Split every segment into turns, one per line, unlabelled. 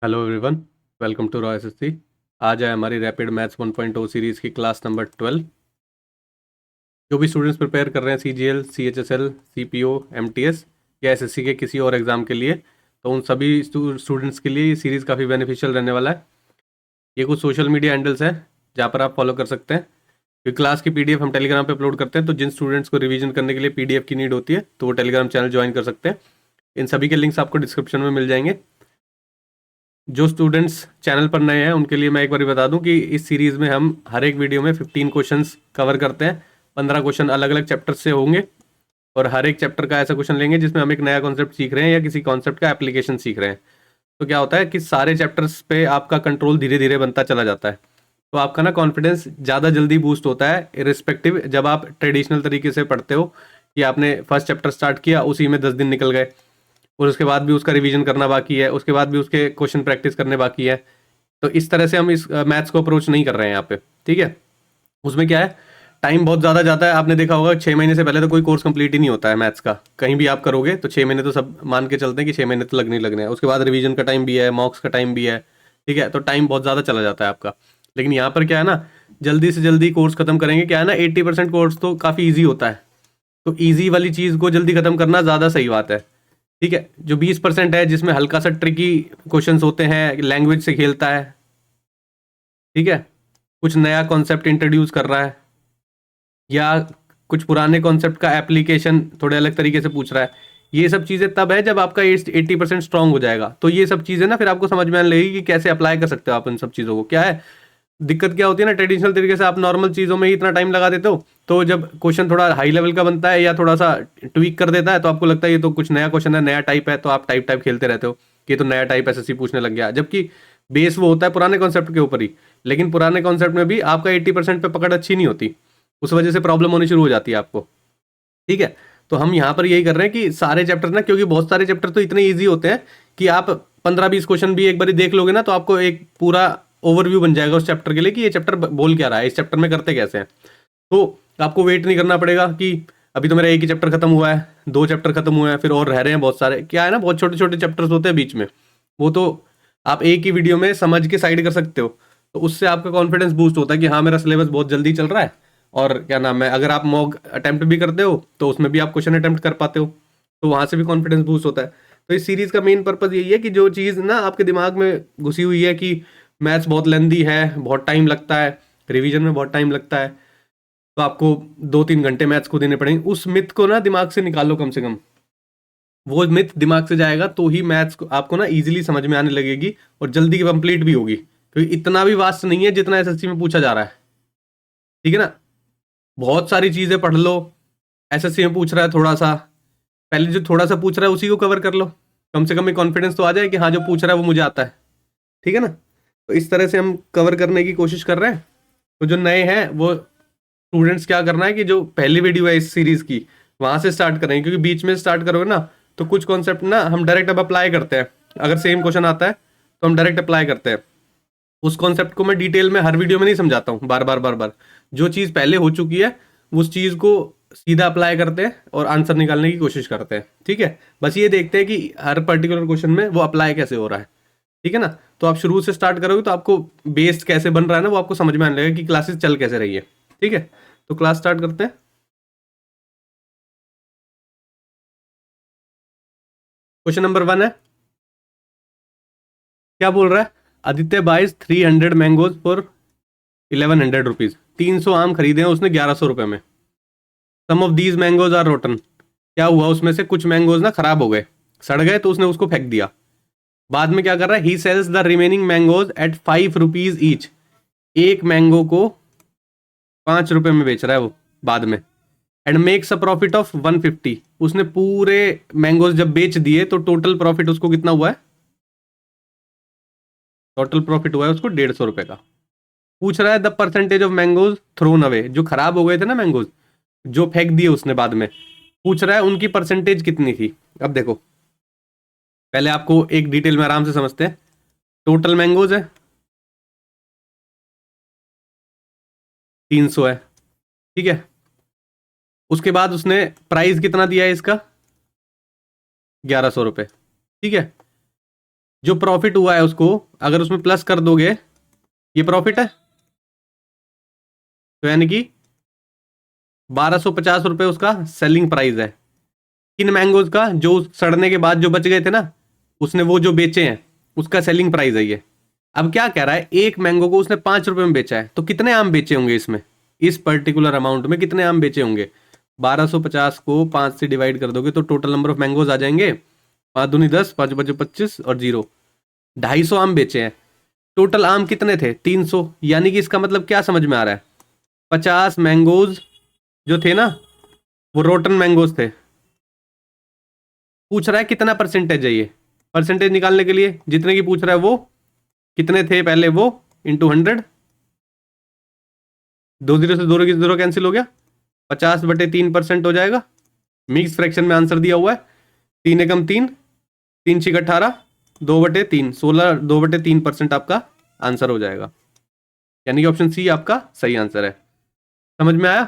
Hello everyone, welcome to Raw SSC. आज है हमारी रैपिड मैथ्स 1.0 सीरीज़ की क्लास नंबर 12। जो भी स्टूडेंट्स प्रिपेयर कर रहे हैं सीजीएल, सीएचएसएल, सीपीओ, एमटीएस या एसएससी के किसी और एग्ज़ाम के लिए, तो उन सभी स्टूडेंट्स के लिए ये सीरीज़ काफ़ी बेनिफिशियल रहने वाला है। ये कुछ सोशल मीडिया हैंडल्स हैं जहाँ पर आप फॉलो कर सकते हैं। क्योंकि क्लास की पीडीएफ हम टेलीग्राम पे अपलोड करते हैं, तो जिन स्टूडेंट्स को रिवीजन करने के लिए पीडीएफ की नीड होती है तो वो टेलीग्राम चैनल ज्वाइन कर सकते हैं। इन सभी के लिंक्स आपको डिस्क्रिप्शन में मिल जाएंगे। जो स्टूडेंट्स चैनल पर नए हैं उनके लिए मैं एक बार बता दूं कि इस सीरीज़ में हम हर एक वीडियो में 15 क्वेश्चंस कवर करते हैं। 15 क्वेश्चन अलग अलग चैप्टर से होंगे और हर एक चैप्टर का ऐसा क्वेश्चन लेंगे जिसमें हम एक नया कॉन्सेप्ट सीख रहे हैं या किसी कॉन्सेप्ट का एप्लीकेशन सीख रहे हैं। तो क्या होता है कि सारे चैप्टर्स पे आपका कंट्रोल धीरे धीरे बनता चला जाता है, तो आपका ना कॉन्फिडेंस ज़्यादा जल्दी बूस्ट होता है, इरिस्पेक्टिव जब आप ट्रेडिशनल तरीके से पढ़ते हो कि आपने फर्स्ट चैप्टर स्टार्ट किया, उसी में 10 दिन निकल गए और उसके बाद भी उसका रिवीजन करना बाकी है, उसके बाद भी उसके क्वेश्चन प्रैक्टिस करने बाकी है। तो इस तरह से हम इस मैथ्स को अप्रोच नहीं कर रहे हैं यहाँ पे, ठीक है। उसमें क्या है, टाइम बहुत ज़्यादा जाता है। आपने देखा होगा 6 महीने से पहले तो कोई कोर्स कंप्लीट ही नहीं होता है मैथ्स का। कहीं भी आप करोगे तो 6 महीने तो सब मान के चलते हैं कि 6 महीने तो लगने ही लगने हैं। उसके बाद रिवीजन का टाइम भी है, मॉक्स का टाइम भी है, ठीक है। तो टाइम बहुत ज़्यादा चला जाता है आपका। लेकिन यहाँ पर क्या है ना, जल्दी से जल्दी कोर्स खत्म करेंगे। क्या है ना, 80% कोर्स तो काफ़ी ईजी होता है, तो ईजी वाली चीज़ को जल्दी खत्म करना ज़्यादा सही बात है, ठीक है। जो 20% है जिसमें हल्का सा ट्रिकी क्वेश्चंस होते हैं, लैंग्वेज से खेलता है, ठीक है, कुछ नया कॉन्सेप्ट इंट्रोड्यूस कर रहा है या कुछ पुराने कॉन्सेप्ट का एप्लीकेशन थोड़े अलग तरीके से पूछ रहा है, ये सब चीज़ें तब है जब आपका 80% स्ट्रांग हो जाएगा। तो ये सब चीज़ें ना फिर आपको समझ में आने लगेगी कि कैसे अप्लाई कर सकते हो आप इन सब चीज़ों को। क्या है दिक्कत, क्या होती है ना, ट्रेडिशनल तरीके से आप नॉर्मल चीज़ों में ही इतना टाइम लगा देते हो, तो जब क्वेश्चन थोड़ा हाई लेवल का बनता है या थोड़ा सा ट्वीक कर देता है तो आपको लगता है ये तो कुछ नया क्वेश्चन है, नया टाइप है, तो आप टाइप टाइप खेलते रहते हो कि ये तो नया टाइप एसएससी पूछने लग गया, जबकि बेस वो होता है पुराने कॉन्सेप्ट के ऊपर ही। लेकिन पुराने कॉन्सेप्ट में भी आपका 80% पे पकड़ अच्छी नहीं होती, उस वजह से प्रॉब्लम होनी शुरू हो जाती है आपको, ठीक है। तो हम यहाँ पर यही कर रहे हैं कि सारे चैप्टर ना, क्योंकि बहुत सारे चैप्टर तो इतने ईजी होते हैं कि आप 15-20 क्वेश्चन भी एक बार देख लोगे ना तो आपको एक पूरा ओवरव्यू बन जाएगा उस चैप्टर के लिए कि ये चैप्टर बोल क्या रहा है, इस चैप्टर में करते कैसे हैं। तो आपको वेट नहीं करना पड़ेगा कि अभी तो मेरा एक ही चैप्टर खत्म हुआ है, 2 चैप्टर खत्म हुए हैं, फिर और रह रहे हैं बहुत सारे। क्या है ना, बहुत छोटे छोटे चैप्टर्स होते हैं बीच में, वो तो आप एक ही वीडियो में समझ के साइड कर सकते हो। तो उससे आपका कॉन्फिडेंस बूस्ट होता है कि हाँ मेरा सिलेबस बहुत जल्दी चल रहा है। और क्या नाम है, अगर आप मॉक अटेम्प्ट भी करते हो तो उसमें भी आप क्वेश्चन अटेम्प्ट कर पाते हो, तो वहाँ से भी कॉन्फिडेंस बूस्ट होता है। तो इस सीरीज़ का मेन पर्पज़ यही है कि जो चीज़ ना आपके दिमाग में घुसी हुई है कि मैथ्स बहुत लेंदी है, बहुत टाइम लगता है, रिवीजन में बहुत टाइम लगता है, तो आपको 2-3 घंटे मैथ्स को देने पड़ेंगे, उस मिथ को ना दिमाग से निकालो। कम से कम वो मिथ दिमाग से जाएगा तो ही मैथ्स को आपको ना इजीली समझ में आने लगेगी और जल्दी कंप्लीट भी होगी, क्योंकि इतना भी वास्ट नहीं है जितना एसएससी में पूछा जा रहा है, ठीक है ना। बहुत सारी चीज़ें पढ़ लो, एसएससी में पूछ रहा है थोड़ा सा, पहले जो थोड़ा सा पूछ रहा है उसी को कवर कर लो, कम से कम एक कॉन्फिडेंस तो आ जाए कि हाँ जो पूछ रहा है वो मुझे आता है, ठीक है ना। तो इस तरह से हम कवर करने की कोशिश कर रहे हैं। तो जो नए हैं वो स्टूडेंट्स क्या करना है कि जो पहली वीडियो है इस सीरीज की वहां से स्टार्ट करें, क्योंकि बीच में स्टार्ट करोगे ना तो कुछ कॉन्सेप्ट ना हम डायरेक्ट अब अप्लाई करते हैं। अगर सेम क्वेश्चन आता है तो हम डायरेक्ट अप्लाई करते हैं। उस कॉन्सेप्ट को मैं डिटेल में हर वीडियो में नहीं समझाता हूँ बार बार बार बार। जो चीज़ पहले हो चुकी है उस चीज़ को सीधा अप्लाई करते हैं और आंसर निकालने की कोशिश करते हैं, ठीक है। बस ये देखते हैं कि हर पर्टिकुलर क्वेश्चन में वो अप्लाई कैसे हो रहा है, ठीक है ना। तो आप शुरू से स्टार्ट करोगे तो आपको बेस कैसे बन रहा है ना वो आपको समझ में आने लगेगा कि क्लासेस चल कैसे रही है, ठीक है। तो क्लास स्टार्ट करते हैं। क्वेश्चन नंबर 1 है, क्या बोल रहा है, Aditya buys 300 mangoes for 1100 rupees. 300 आम खरीदे हैं उसने 1100 रुपये में। Some of these mangoes are rotten. क्या हुआ, उसमें से कुछ मैंगोज ना खराब हो गए, सड़ गए, तो उसने उसको फेंक दिया। बाद में क्या कर रहा है, he sells the remaining mangoes at 5 rupees each. एक मैंगो को 5 रुपए में बेच रहा है वो बाद में। And makes a profit of 150। उसने पूरे मैंगोज जब बेच दिए तो टोटल प्रॉफिट उसको कितना हुआ है, टोटल प्रॉफिट हुआ है उसको 150 रुपए का। पूछ रहा है the percentage of mangoes thrown away. जो खराब हो गए थे ना मैंगोज, जो फेंक दिए उसने बाद में, पूछ रहा है उनकी परसेंटेज कितनी थी। अब देखो, पहले आपको एक डिटेल में आराम से समझते हैं। टोटल मैंगोज है 300 है, ठीक है। उसके बाद उसने प्राइस कितना दिया है इसका, 1100 रुपये, ठीक है। जो प्रॉफिट हुआ है उसको अगर उसमें प्लस कर दोगे, ये प्रॉफिट है, तो यानी कि 1250 रुपये उसका सेलिंग प्राइस है। इन मैंगोज का जो सड़ने के बाद जो बच गए थे ना, उसने वो जो बेचे हैं उसका सेलिंग प्राइस है ये। अब क्या कह रहा है, एक मैंगो को उसने 5 रुपए में बेचा है, तो कितने आम बेचे होंगे इसमें, इस पर्टिकुलर अमाउंट में कितने आम बेचे होंगे। 1250 को 5 से डिवाइड कर दोगे तो टोटल नंबर ऑफ मैंगोज आ जाएंगे 5 दूनी 10, 5 बचे 25 और 0, 250 आम बेचे हैं। टोटल आम कितने थे, 300। यानी कि इसका मतलब क्या समझ में आ रहा है, 50 मैंगोज जो थे ना वो रोटन मैंगोज थे। पूछ रहा है कितना परसेंटेज है ये, परसेंटेज निकालने के लिए जितने की पूछ रहा है वो कितने थे पहले, वो इंटू 100, 2 0 से 2 कैंसिल हो गया, 50/3% हो जाएगा। मिक्स फ्रैक्शन में आंसर दिया हुआ है, 3 एकम 3, 3 6 18, 2/3 16, 2/3% आपका आंसर हो जाएगा। यानी कि ऑप्शन सी आपका सही आंसर है। समझ में आया।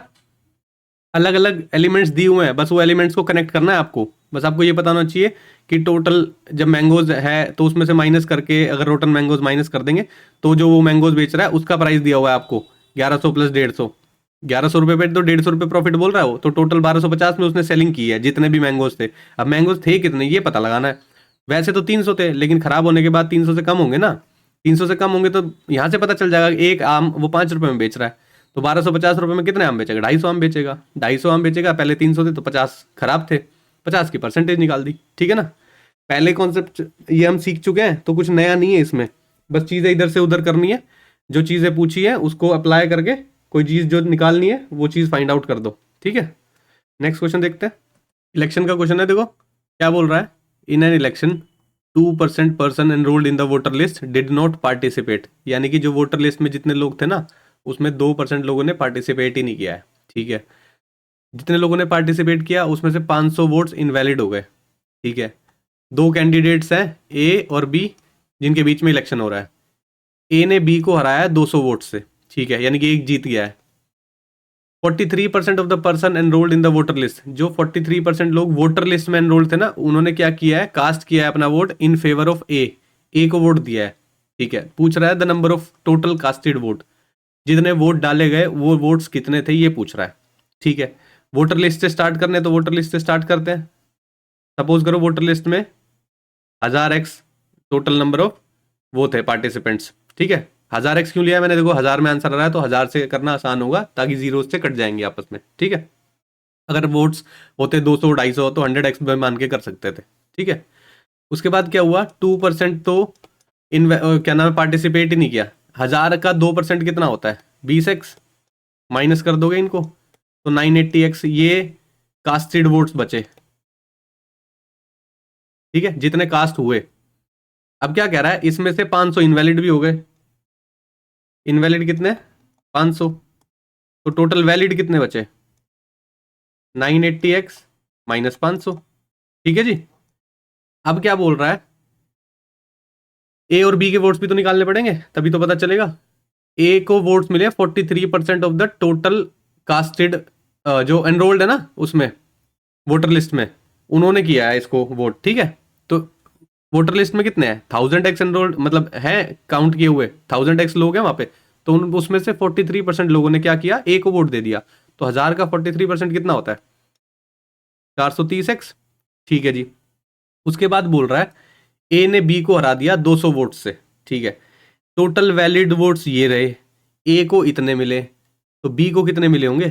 अलग अलग एलिमेंट्स दिए हुए हैं, बस वो एलिमेंट्स को कनेक्ट करना है आपको। बस आपको ये पता होना चाहिए कि टोटल जब मैंगोज है तो उसमें से माइनस करके अगर रोटन मैंगोज माइनस कर देंगे तो जो वो मैंगोज बेच रहा है उसका प्राइस दिया हुआ है आपको 1100 प्लस 150, 1100 रुपये पे तो 150 रुपये प्रॉफिट बोल रहा है वो, तो टोटल 1250 में उसने सेलिंग की है जितने भी मैंगोज थे। अब मैंगोज थे कितने ये पता लगाना है। वैसे तो 300 थे लेकिन खराब होने के बाद 300 से कम होंगे ना, 300 से कम होंगे तो यहाँ से पता चल जाएगा कि एक आम वो 5 रुपये में बेच रहा है, तो 1250 रुपये में कितने आम बेचेगा, 250 आम बेचेगा, 250 आम बेचेगा। पहले 300 थे तो 50 खराब थे, 50 की परसेंटेज निकाल दी। ठीक है ना, पहले कॉन्सेप्ट ये हम सीख चुके हैं तो कुछ नया नहीं है इसमें, बस चीज़ें इधर से उधर करनी है, जो चीज़ें पूछी है उसको अप्लाई करके कोई चीज़ जो निकालनी है वो चीज़ फाइंड आउट कर दो। ठीक है, नेक्स्ट क्वेश्चन देखते हैं। इलेक्शन का क्वेश्चन है, देखो क्या बोल रहा है। In an election 2% person enrolled in the voter list did not participate. यानी कि जो वोटर लिस्ट में जितने लोग थे ना उसमें 2% लोगों ने पार्टिसिपेट ही नहीं किया है। ठीक है, जितने लोगों ने पार्टिसिपेट किया उसमें से 500 वोट्स इनवैलिड हो गए। ठीक है, दो कैंडिडेट्स हैं ए और बी जिनके बीच में इलेक्शन हो रहा है। ए ने बी को हराया है 200 वोट से। ठीक है, यानी कि एक जीत गया है। 43% of the person enrolled in the voter list, जो 43% लोग वोटर लिस्ट में एनरोल्ड थे ना उन्होंने क्या किया है, कास्ट किया है अपना वोट इन फेवर ऑफ ए को वोट दिया है। ठीक है, पूछ रहा है the number of total casted vote, जितने वोट डाले गए वो वोट्स कितने थे ये पूछ रहा है। ठीक है, वोटर लिस्ट से स्टार्ट करने तो वोटर लिस्ट से स्टार्ट करते हैं। सपोज करो वोटर लिस्ट में 1000x टोटल नंबर ऑफ वो थे पार्टिसिपेंट्स। ठीक है, 1000x क्यों लिया मैंने, देखो 1000 में आंसर आ रहा है तो 1000 से करना आसान होगा ताकि जीरो से कट जाएंगे आपस में। ठीक है, अगर वोट्स होते 200 250 तो 100x में मान के कर सकते थे। ठीक है, उसके बाद क्या हुआ, 2% तो इन क्या नाम है पार्टिसिपेट ही नहीं किया। 1000 का 2% कितना होता है, 20x, माइनस कर दोगे इनको तो 980x ये कास्टेड वोट्स बचे। ठीक है, जितने कास्ट हुए। अब क्या कह रहा है, इसमें से 500 इनवैलिड भी हो गए। इनवैलिड कितने, 500, तो टोटल वैलिड कितने बचे, 980x माइनस 500। ठीक है जी, अब क्या बोल रहा है, ए और बी के वोट्स भी तो निकालने पड़ेंगे तभी तो पता चलेगा। ए को वोट्स मिले 43% ऑफ द टोटल कास्टेड, जो एनरोल्ड है ना उसमें वोटर लिस्ट में उन्होंने किया है इसको वोट। ठीक है, तो वोटर लिस्ट में कितने हैं, 1000x एनरोल्ड मतलब है काउंट किए हुए 1000x लोग हैं वहां पे, तो उसमें से 43% लोगों ने क्या किया, ए को वोट दे दिया। तो 1000 का 43% कितना होता है, 430x। ठीक है जी, उसके बाद बोल रहा है ए ने बी को हरा दिया 200 वोट से। ठीक है, टोटल वैलिड वोट्स ये रहे, ए को इतने मिले तो बी को कितने मिले होंगे,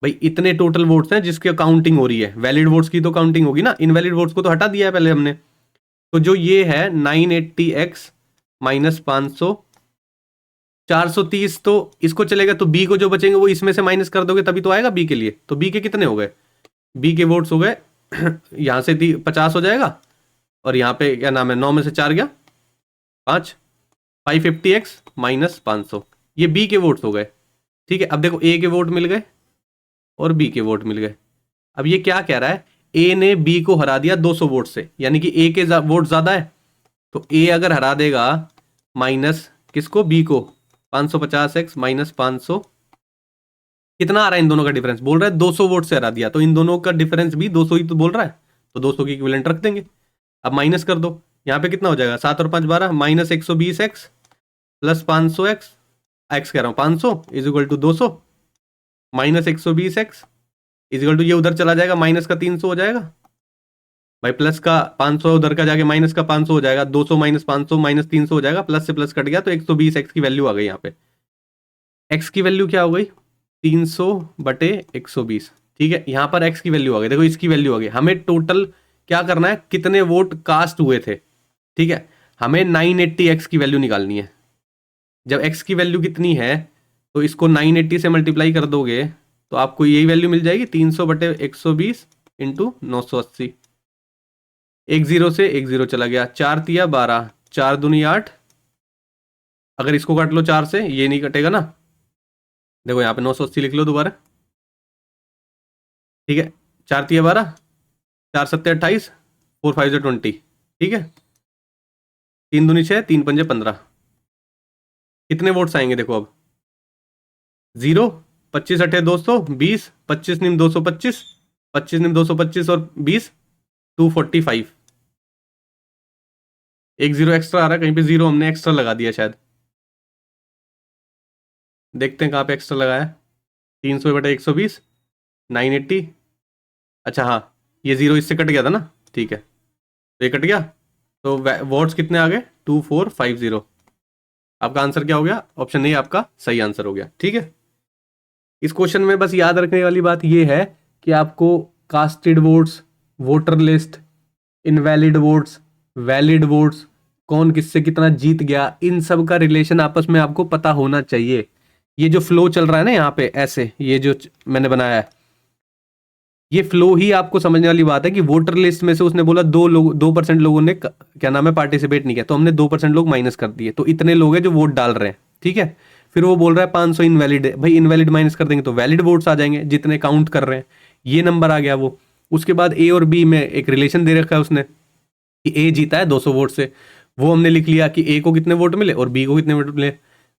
भाई इतने टोटल वोट्स हैं जिसकी काउंटिंग हो रही है, वैलिड वोट्स की तो काउंटिंग होगी ना, इनवैलिड वोट्स को तो हटा दिया है पहले हमने। तो जो ये है 980x माइनस 500, 430 तो इसको चलेगा, तो बी को जो बचेंगे वो इसमें से माइनस कर दोगे तभी तो आएगा बी के लिए। तो बी के कितने हो गए, बी के वोट्स हो गए यहां से 50 हो जाएगा और यहाँ पे क्या नाम है 9 में से 4 गया 5, 550x माइनस 500, ये बी के वोट्स हो गए। ठीक है, अब देखो ए के वोट मिल गए और बी के वोट मिल गए। अब ये क्या कह रहा है, ए ने बी को हरा दिया 200 वोट से, यानी कि ए के वोट ज्यादा है, तो ए अगर हरा देगा माइनस किसको, बी को, 550x माइनस 500, कितना आ रहा है इन दोनों का डिफरेंस, बोल रहा है 200 वोट से हरा दिया, तो इन दोनों का डिफरेंस भी 200 ही तो बोल रहा है, तो 200 की इक्विवेलेंट रख देंगे। अब माइनस कर दो, यहाँ पे कितना हो जाएगा, 7 और 5 12, minus 120x plus 500x, x कह रहा हूँ 500 is equal to 200, minus 120x is equal to, ये उधर चला जाएगा माइनस का 300 हो जाएगा भाई, प्लस का 500 उधर का जाके माइनस का 500 हो जाएगा, 200 माइनस 500 माइनस 300 हो जाएगा, प्लस से प्लस कट गया तो 120x की वैल्यू आ गई। यहाँ पे x की वैल्यू क्या हो गई, 300 बटे 120। ठीक है, यहाँ पर x की वैल्यू आ गई, देखो इसकी वैल्यू आ गई। हमें टोटल क्या करना है, कितने वोट कास्ट हुए थे। ठीक है, हमें 980x की वैल्यू निकालनी है। जब x की वैल्यू कितनी है तो इसको 980 से मल्टीप्लाई कर दोगे तो आपको यही वैल्यू मिल जाएगी, 300 बटे 120 इंटू 980। एक जीरो से एक जीरो चला गया, 4 तिया 12, 4 दूनी 8, अगर इसको काट लो 4 से, ये नहीं कटेगा ना। देखो यहाँ पे 980 लिख लो दोबारा। ठीक है, 4 तिया 12, 4 सत्ते 28, 4 5 20। ठीक है, 3 दूनी 6, 3 पंजे 15। कितने वोट्स आएंगे देखो अब, 0, 25 अठे 220, 25 निम 225, 25 निम 225 और 20 245। एक जीरो एक्स्ट्रा आ रहा है, कहीं पे जीरो हमने एक्स्ट्रा लगा दिया शायद, देखते हैं कहाँ पे एक्स्ट्रा लगाया। 300 बटे 120, 980। अच्छा हाँ, ये जीरो इससे कट गया था ना, ठीक है, तो ये कट गया, तो वोट्स कितने आ गए, 2450। आपका आंसर क्या हो गया, ऑप्शन नहीं आपका सही आंसर हो गया। ठीक है, इस क्वेश्चन में बस याद रखने वाली बात यह है कि आपको casted votes, voter list, invalid votes, valid votes, कौन किससे कितना जीत गया, इन सब का रिलेशन आपस में आपको पता होना चाहिए। ये जो फ्लो चल रहा है ना यहाँ पे ऐसे, ये जो मैंने बनाया है, ये फ्लो ही आपको समझने वाली बात है कि वोटर लिस्ट में से उसने बोला 2% लोगों ने क्या नाम है पार्टिसिपेट नहीं किया, तो हमने 2% लोग माइनस कर दिए, तो इतने लोग हैं जो वोट डाल रहे हैं। ठीक है, फिर वो बोल रहा है 500 इनवैलिड है, भाई इनवैलिड माइनस कर देंगे तो वैलिड वोट्स आ जाएंगे जितने काउंट कर रहे हैं, ये नंबर आ गया वो। उसके बाद ए और बी में एक रिलेशन दे रखा है उसने कि ए जीता है 200 वोट से, वो हमने लिख लिया कि ए को कितने वोट मिले और बी को कितने वोट मिले।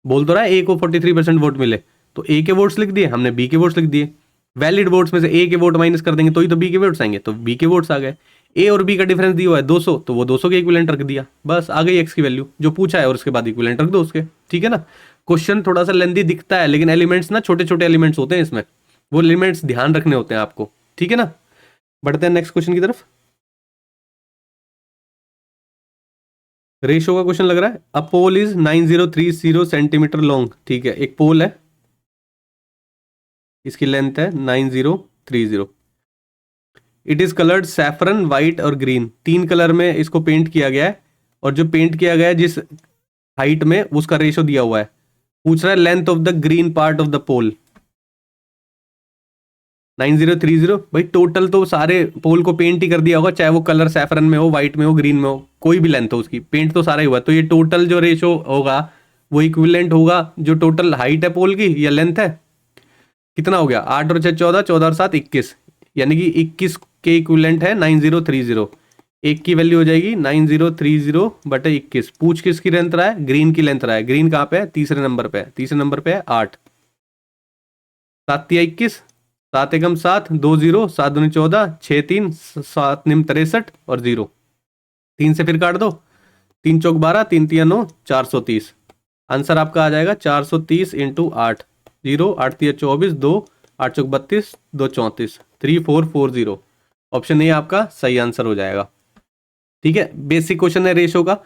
बोल तो रहा है ए को 43% वोट मिले, तो ए के वोट्स लिख दिए हमने, बी के वोट्स लिख दिए। वैलिड वोट्स में से ए के वोट माइनस कर देंगे तो ही तो बी के वोट्स आएंगे, तो बी के वोट्स आ गए। ए और बी का डिफरेंस दिया हुआ है 200, तो वो 200 के इक्विवेलेंट रख दिया, बस आ गई एक्स की वैल्यू जो पूछा है, और उसके बाद इक्विवेलेंट रख दो उसके। ठीक है ना, क्वेश्चन थोड़ा सा लेंदी दिखता है लेकिन एलिमेंट्स ना छोटे छोटे एलिमेंट्स होते हैं इसमें, वो एलिमेंट्स ध्यान रखने होते हैं आपको। ठीक है ना, बढ़ते हैं नेक्स्ट क्वेश्चन की तरफ। रेशो का क्वेश्चन लग रहा है। अ पोल इज 9030 सेंटीमीटर लॉन्ग। ठीक है, एक पोल है, इसकी लेंथ है 9030। It is coloured saffron, white और ग्रीन, 3 कलर में इसको पेंट किया गया है, और जो पेंट किया गया है जिस हाइट में उसका रेशो दिया हुआ है। पूछ रहा है length of the green part of the pole. 9030, भाई टोटल तो सारे पोल को पेंट ही कर दिया होगा, चाहे वो कलर सैफरन में हो, व्हाइट में हो, ग्रीन में हो, कोई भी लेंथ हो उसकी, पेंट तो सारा ही हुआ, तो ये टोटल जो रेशो होगा वो इक्विवेलेंट होगा जो टोटल हाइट है पोल की या लेंथ है। कितना हो गया, 8 और 6 14, 14 और 7 21, यानी कि 21 के इक्विवेलेंट है 9030। एक की वैल्यू हो जाएगी 9030 बटे 21। पूछ किसकी लेंथ रहा है, ग्रीन की लेंथ रहा है। ग्रीन कहाँ पे है, तीसरे नंबर पे है, तीसरे नंबर पे है 8। 7 तिया 21, 7 एकम 7, 2 0, 7 दूनी 14, 6 3, 7 निम 63 और 0। 3 से फिर काट दो, 3 चौक 12, 3 तिया 9, 430। आंसर आपका आ जाएगा 430 इंटू 8, 0 8 तिया 24, 2 8 चौक 32, 2 34, 3440। ऑप्शन ए आपका सही आंसर हो जाएगा। ठीक है, बेसिक क्वेश्चन है रेशो का,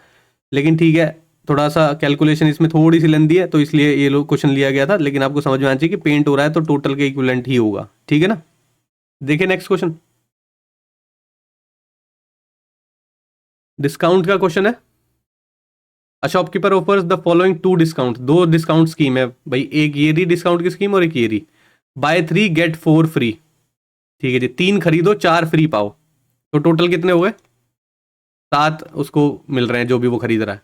लेकिन ठीक है थोड़ा सा कैलकुलेशन इसमें थोड़ी सी लेंदी है, तो इसलिए ये लोग क्वेश्चन लिया गया था, लेकिन आपको समझ में आना चाहिए कि पेंट हो रहा है तो टोटल के इक्विवेलेंट ही होगा। ठीक है ना, देखिए नेक्स्ट क्वेश्चन, डिस्काउंट का क्वेश्चन है। A shopkeeper offers the following 2 discount, 2 discount scheme है भाई, एक ये रही डिस्काउंट की स्कीम और एक ये रही, बाय 3 गेट 4 फ्री। ठीक है जी, 3 खरीदो 4 फ्री पाओ, तो टोटल कितने हो गए, 7 उसको मिल रहे हैं जो भी वो खरीद रहा है।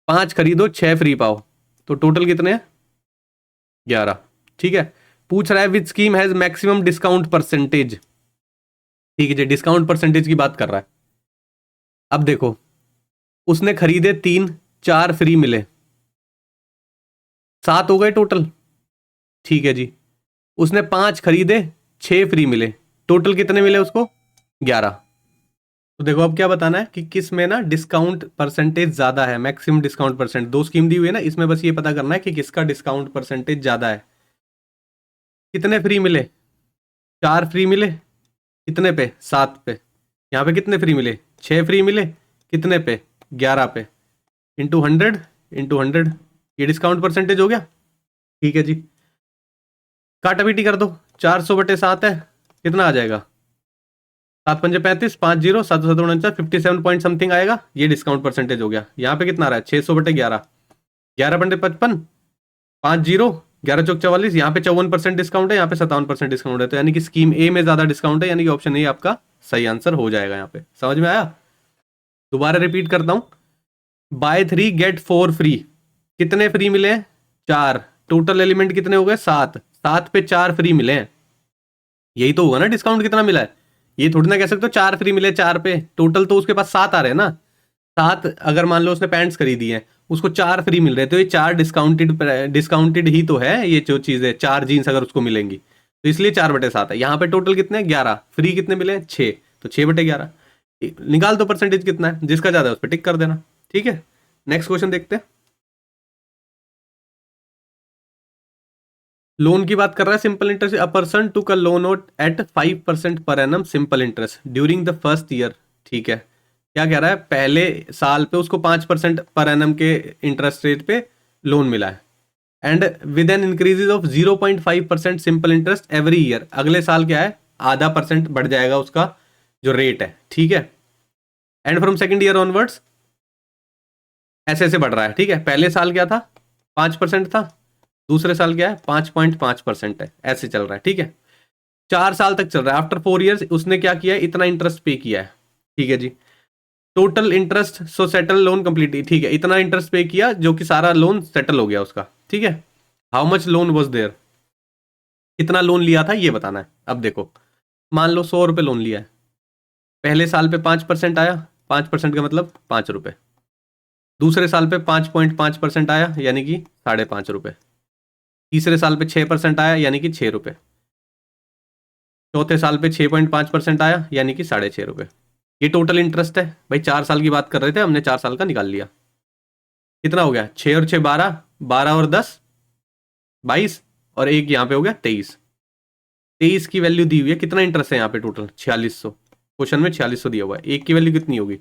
5 खरीदो 6 फ्री पाओ, तो टोटल कितने हैं, 11। ठीक है, पूछ रहा है विच scheme has maximum discount percentage. ठीक है जी, डिस्काउंट परसेंटेज की बात कर रहा है। अब देखो, उसने खरीदे 3, 4 फ्री मिले, 7 हो गए टोटल। ठीक है जी, उसने 5 खरीदे, 6 फ्री मिले, टोटल कितने मिले उसको, 11। तो देखो अब क्या बताना है कि किस में ना डिस्काउंट परसेंटेज ज्यादा है, मैक्सिमम डिस्काउंट परसेंट। दो स्कीम दी हुई है ना, इसमें बस ये पता करना है कि किसका डिस्काउंट परसेंटेज ज्यादा है। कितने फ्री मिले? 4 फ्री मिले। कितने पे? 7 पे। यहाँ पे कितने फ्री मिले? 6 फ्री मिले। कितने पे? 11 पे। इंटू 100, इंटू 100, ये डिस्काउंट परसेंटेज हो गया। ठीक है जी, काटा पीटी कर दो। 400/7 है, कितना आ जाएगा? 7×5 = 35, 5 0, 7×7 = 57 पॉइंट समथिंग आएगा। ये डिस्काउंट परसेंटेज हो गया। यहाँ पे कितना आ रहा है? 600/11, 11×55, 5 0, 11×4 = 44। यहाँ पे 54% डिस्काउंट है, यहाँ पे 57% डिस्काउंट है। तो यानी कि स्कीम ए में ज्यादा डिस्काउंट है, यानी कि ऑप्शन ए आपका सही आंसर हो जाएगा। यहाँ पे समझ में आया? दोबारा रिपीट करता हूं, बाय 3 गेट 4 फ्री। कितने फ्री मिले हैं? 4। टोटल एलिमेंट कितने हो गए? 7। 7 पे 4 फ्री मिले हैं, यही तो हुआ ना डिस्काउंट कितना मिला है। ये थोड़ी ना कह सकते हो 4 फ्री मिले 4 पे, टोटल तो उसके पास 7 आ रहे हैं ना। 7, अगर मान लो उसने पैंट्स खरीदी है, उसको 4 फ्री मिल रहे, तो ये 4 डिस्काउंटेड ही तो है। ये जो चीज है, 4 जीन्स अगर उसको मिलेंगी, तो इसलिए 4/7 है। यहाँ पे टोटल कितने? 11। फ्री कितने मिले? 6। तो 6/11 निकाल दो परसेंटेज कितना है, जिसका ज्यादा है उस पर टिक कर देना। ठीक है, नेक्स्ट क्वेश्चन देखते हैं। लोन की बात कर रहा है, simple interest. A person to a loan at 5% per annum simple interest during the first year. ठीक है, क्या कह रहा है? पहले साल पे उसको 5% पर एनम के इंटरेस्ट रेट पे लोन मिला है, and with an increase of 0.5% simple interest every year. अगले साल क्या है? आधा परसेंट बढ़ जाएगा उसका जो रेट है। ठीक है, and from second year onwards ऐसे ऐसे बढ़ रहा है। ठीक है, पहले साल क्या था? 5% था, दूसरे साल क्या है? 5.5% है, ऐसे चल रहा है। ठीक है, 4 साल तक चल रहा है। आफ्टर 4 ईयर्स उसने क्या किया है? इतना इंटरेस्ट पे किया है। ठीक है जी, total interest so settle loan complete. ठीक है, इतना इंटरेस्ट पे किया जो कि सारा लोन सेटल हो गया उसका। ठीक है, how much loan was there? कितना लोन लिया था ये बताना है। अब देखो, मान लो 100 रुपये लोन लिया है, पहले साल पे 5% आया, 5% का मतलब 5 रुपये। दूसरे साल पे 5.5% आया, यानी कि 5.5 रुपये। तीसरे साल पे 6% आया, यानी कि 6 रुपये। चौथे साल पे 6.5% आया, यानी कि 6.5 रुपये। ये टोटल इंटरेस्ट है भाई। 4 साल की बात कर रहे थे, हमने 4 साल का निकाल लिया। कितना हो गया? 6 और 6 12, 12 और 10 22, और एक यहाँ पे हो गया 23। 23 की वैल्यू दी हुई है। कितना इंटरेस्ट है यहाँ पे? टोटल 4600। क्वेश्चन में 4600 दिया हुआ है। एक की वैल्यू कितनी होगी?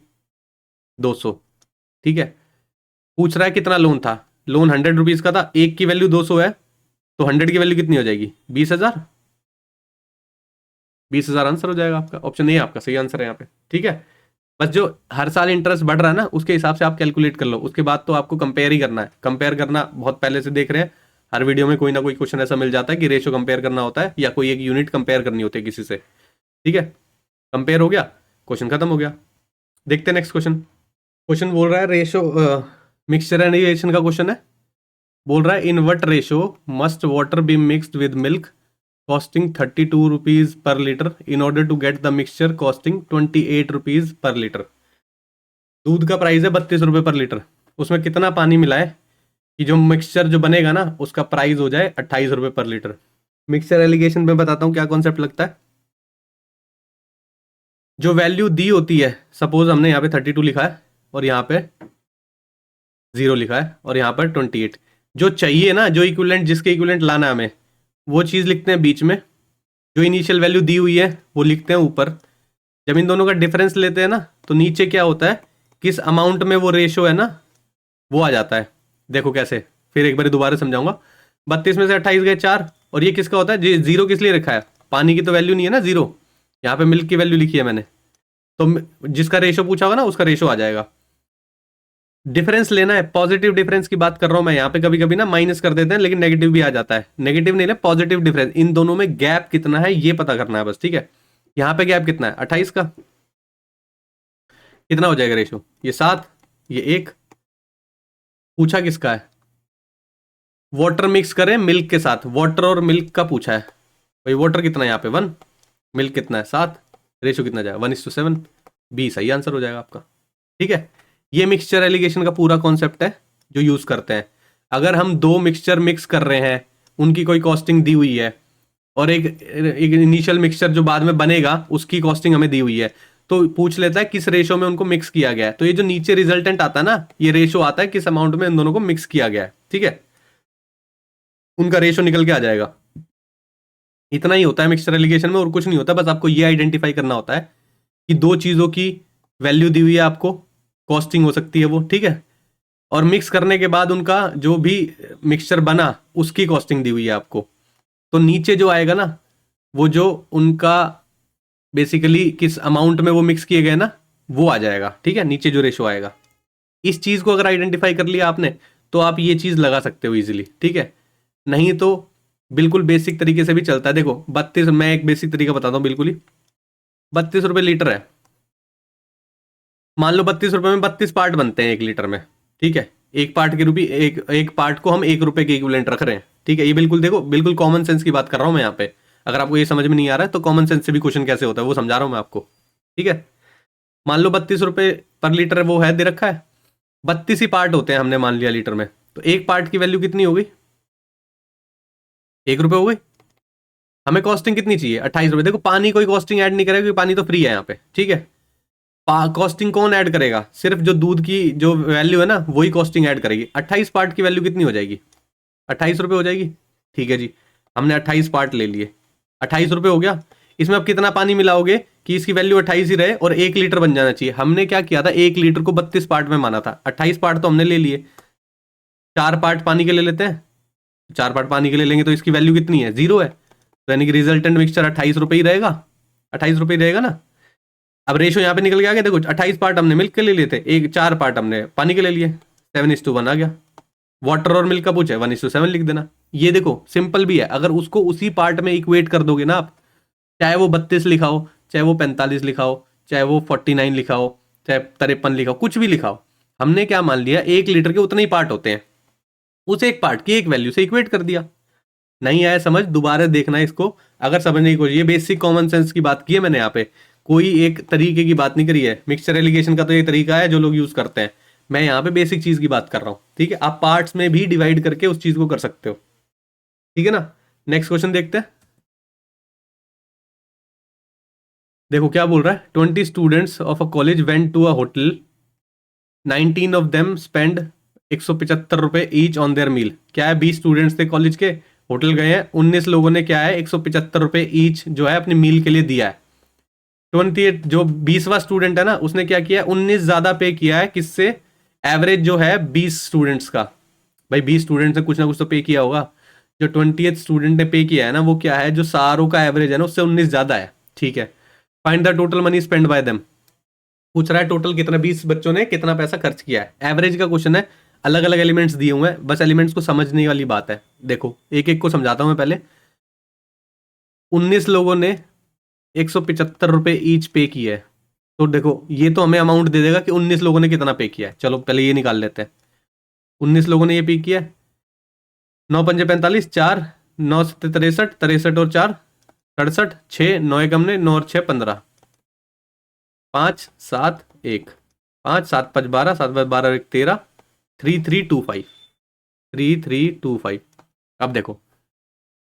200। ठीक है, पूछ रहा है कितना लोन था। लोन 100 रुपीज का था, एक की वैल्यू 200 है, तो 100 की वैल्यू कितनी हो जाएगी? 20,000। 20,000 आंसर हो जाएगा आपका। ऑप्शन ए आपका सही आंसर है यहाँ पे। ठीक है, बस जो हर साल इंटरेस्ट बढ़ रहा है ना, उसके हिसाब से आप कैलकुलेट कर लो। उसके बाद तो आपको कंपेयर ही करना है। कंपेयर करना बहुत पहले से देख रहे हैं, हर वीडियो में कोई ना कोई क्वेश्चन ऐसा मिल जाता है कि रेशो कंपेयर करना होता है, या कोई एक यूनिट कंपेयर करनी होती है किसी से। ठीक है, कंपेयर हो गया, क्वेश्चन खत्म हो गया। देखते हैं नेक्स्ट क्वेश्चन। क्वेश्चन बोल रहा है रेशो मिक्सचर एंड रिएक्शन का क्वेश्चन है। बोल रहा है in what ratio must water be mixed with milk costing 32 rupees per litre in order to get the mixture costing 28 rupees per litre. दूध का प्राइस है 32 रुपये पर लीटर, उसमें कितना पानी मिला है कि जो मिक्सचर जो बनेगा ना उसका प्राइस हो जाए 28 रुपये पर लीटर। मिक्सचर एलिगेशन में बताता हूँ क्या कॉन्सेप्ट लगता है। जो वैल्यू दी होती है, सपोज हमने यहाँ पे 32 लिखा है, और यहाँ पे 0 लिखा है, और यहाँ पर 28। जो चाहिए ना, जो इक्विवेलेंट, जिसके इक्विवेलेंट लाना है हमें, वो चीज़ लिखते हैं बीच में। जो इनिशियल वैल्यू दी हुई है वो लिखते हैं ऊपर। जब इन दोनों का डिफरेंस लेते हैं ना, तो नीचे क्या होता है, किस अमाउंट में वो रेशो है ना, वो आ जाता है। देखो कैसे, फिर एक बार दोबारा समझाऊंगा। 32 में से 28 गए 4, और ये किसका होता है? 0 किस लिए रखा है? पानी की तो वैल्यू नहीं है ना 0, यहाँ पे मिल्क की वैल्यू लिखी है मैंने, तो जिसका रेशो पूछा होगा ना उसका रेशो आ जाएगा। डिफरेंस लेना है, पॉजिटिव डिफरेंस की बात कर रहा हूं मैं। यहाँ पे कभी कभी ना माइनस कर देते हैं, लेकिन नेगेटिव भी आ जाता है। नेगेटिव नहीं ले, पॉजिटिव डिफरेंस। इन दोनों में गैप कितना है ये पता करना है बस। ठीक है, यहाँ पे गैप कितना है? 28 का। कितना हो जाएगा रेशो? ये 7, ये 1। पूछा किसका है? वाटर मिक्स करें मिल्क के साथ, वाटर और मिल्क का पूछा है भाई। वाटर कितना है यहाँ पे? 1। मिल्क कितना है? 7। रेशो कितना जाएगा? 1:7। बी सही आंसर हो जाएगा आपका। ठीक है, ये मिक्सचर एलिगेशन का पूरा कॉन्सेप्ट है जो यूज करते हैं। अगर हम दो मिक्सचर मिक्स कर रहे हैं, उनकी कोई कॉस्टिंग दी हुई है, और एक इनिशियल मिक्सचर जो बाद में बनेगा उसकी कॉस्टिंग हमें दी हुई है, तो पूछ लेता है किस रेशो में उनको मिक्स किया गया है। तो ये जो नीचे रिजल्टेंट आता है ना, ये रेशो आता है किस अमाउंट में इन दोनों को मिक्स किया गया है, ठीक है, उनका रेशो निकल के आ जाएगा। इतना ही होता है मिक्सचर एलिगेशन में, और कुछ नहीं होता, बस आपको ये आइडेंटिफाई करना होता है कि दो चीज़ों की वैल्यू दी हुई है आपको, कॉस्टिंग हो सकती है वो, ठीक है, और मिक्स करने के बाद उनका जो भी मिक्सचर बना उसकी कॉस्टिंग दी हुई है आपको। तो नीचे जो आएगा ना, वो जो उनका बेसिकली किस अमाउंट में वो मिक्स किए गए ना, वो आ जाएगा, ठीक है, नीचे जो रेशो आएगा। इस चीज़ को अगर आइडेंटिफाई कर लिया आपने तो आप ये चीज़ लगा सकते हो इजीली, ठीक है। नहीं तो बिल्कुल बेसिक तरीके से भी चलता है। देखो 32, मैं एक बेसिक तरीका बताता हूँ बिल्कुल ही। 32 रुपये लीटर है, मान लो 32 रुपये में 32 पार्ट बनते हैं 1 लीटर में, ठीक है। एक पार्ट के रूपी एक पार्ट को हम 1 रुपये के इक्विवेलेंट रख रहे हैं, ठीक है। ये बिल्कुल देखो, बिल्कुल कॉमन सेंस की बात कर रहा हूँ मैं यहाँ पे। अगर आपको ये समझ में नहीं आ रहा है तो कॉमन सेंस से भी क्वेश्चन कैसे होता है वो समझा रहा हूँ मैं आपको, ठीक है। मान लो 32 रुपये पर लीटर वो है, दे रखा है, 32 ही पार्ट होते हैं हमने मान लिया लीटर में, तो एक पार्ट की वैल्यू कितनी हो गई, 1 रुपये हो गई। हमें कॉस्टिंग कितनी चाहिए, 28 रुपये। देखो पानी कोई कॉस्टिंग ऐड नहीं करेगा क्योंकि पानी तो फ्री है यहाँ पे, ठीक है। कॉस्टिंग कौन ऐड करेगा, सिर्फ जो दूध की जो वैल्यू है ना वही कॉस्टिंग ऐड करेगी। 28 पार्ट की वैल्यू कितनी हो जाएगी, 28 रुपये हो जाएगी, ठीक है जी। हमने 28 पार्ट ले लिए, 28 रुपये हो गया। इसमें अब कितना पानी मिलाओगे कि इसकी वैल्यू 28 ही रहे और 1 लीटर बन जाना चाहिए। हमने क्या किया था, 1 लीटर को 32 पार्ट में माना था, 28 पार्ट तो हमने ले लिए, 4 पार्ट पानी के ले लेते हैं, 4 पार्ट पानी के ले लेंगे तो इसकी वैल्यू कितनी है, 0 है। तो यानी कि रिजल्टेंट मिक्सचर 28 रुपये ही रहेगा, 28 रुपये रहेगा ना। अब रेशो यहाँ पे निकल के आ गया, देखो 28 पार्ट हमने मिल्क के ले लिए थे, 4 पार्ट हमने पानी के ले लिए, 7:1 आ गया। वाटर और मिल्क का पूछे 1:7 लिख देना। ये देखो सिंपल भी है, अगर उसको उसी पार्ट में इक्वेट कर दोगे ना आप, चाहे वो 32 लिखा हो, चाहे वो 45 लिखा हो, चाहे वो 49 लिखा हो, चाहे 53 लिखा हो, कुछ भी लिखा हो, हमने क्या मान लिया, 1 लीटर के उतने ही पार्ट होते हैं, उस एक पार्ट की एक वैल्यू से इक्वेट कर दिया। नहीं आया समझ, दोबारा देखना इसको अगर समझने की कोशिश। ये बेसिक कॉमन सेंस की बात की है मैंने यहाँ पे, कोई एक तरीके की बात नहीं करी है। मिक्सचर एलिगेशन का तो ये तरीका है जो लोग यूज करते हैं, मैं यहाँ पे बेसिक चीज की बात कर रहा हूँ, ठीक है। आप पार्ट्स में भी डिवाइड करके उस चीज को कर सकते हो, ठीक है ना। नेक्स्ट क्वेश्चन देखते हैं। देखो क्या बोल रहा है, 20 students of a college went to a hotel, 19 of them spend 175 रुपये ईच ऑन देयर मील। क्या है, 20 स्टूडेंट्स थे कॉलेज के, होटल गए हैं, 19 लोगों ने क्या है 175 रुपये ईच जो है अपनी मील के लिए दिया है। 28 जो 20वां स्टूडेंट है ना उसने क्या किया है, 19 ज्यादा पे किया है, किससे, एवरेज जो है 20 स्टूडेंट्स का। भाई 20 स्टूडेंट्स ने कुछ ना कुछ तो पे किया होगा। जो 28 स्टूडेंट ने पे किया है ना वो क्या है, जो सारों का एवरेज है ना उससे 19 ज्यादा है, ठीक है। Find the total money spend by them, पूछ रहा है टोटल कितना 20 बच्चों ने कितना पैसा खर्च किया है। एवरेज का क्वेश्चन है, अलग अलग एलिमेंट्स दिए हुए हैं, बस एलिमेंट्स को समझने वाली बात है। देखो एक एक को समझाता हूं मैं पहले। 19 लोगों ने 175 रुपये ईच पे किया है, तो देखो ये तो हमें अमाउंट दे देगा कि 19 लोगों ने कितना पे किया है। चलो पहले ये निकाल लेते हैं। 19 लोगों ने ये पे किया है, 9 पंजे 45, 4 9 सत्ते 63, 63 और 4 67, 6 9 एकम ने 9 और 6 15, 5 7 1, 5 7 5 12, 7 5 12 1 13, 3325, 3325। अब देखो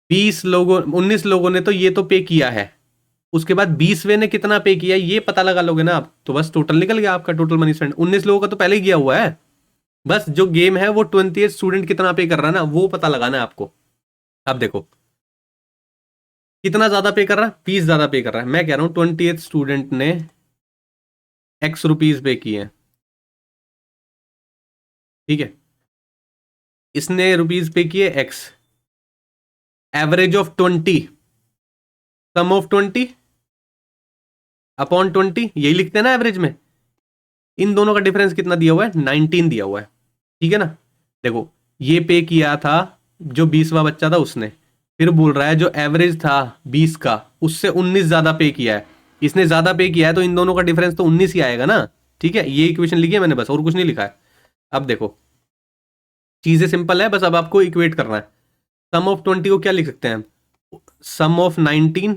19 लोगों ने तो ये तो पे किया है, उसके बाद 20वें ने कितना पे किया ये पता लगा लोगे ना आप, तो बस टोटल निकल गया आपका, टोटल मनी स्पेंड। 19 लोगों का तो पहले ही गया हुआ है, बस जो गेम है वो 28 स्टूडेंट कितना पे कर रहा है ना वो पता लगाना है आपको। अब देखो कितना ज्यादा पे कर रहा है, 20 ज्यादा पे कर रहा है। मैं कह रहा हूं 28 स्टूडेंट ने x रुपीज पे किए हैं, ठीक है, इसने रुपीज पे किए x, average of 20, sum of 20 upon 20, यही लिखते हैं ना एवरेज में। इन दोनों का डिफरेंस कितना दिया हुआ है, 19 दिया हुआ है, ठीक है ना। देखो ये पे किया था जो 20वां बच्चा था उसने, फिर बोल रहा है जो एवरेज था 20 का उससे 19 ज्यादा पे किया है, इसने ज्यादा पे किया है तो इन दोनों का डिफरेंस तो 19 ही आएगा ना, ठीक है। ये इक्वेशन लिखी है मैंने बस, और कुछ नहीं लिखा है। अब देखो चीजें सिंपल है, बस अब आपको इक्वेट करना है। सम ऑफ 20 को क्या लिख सकते हैं हम, सम ऑफ 19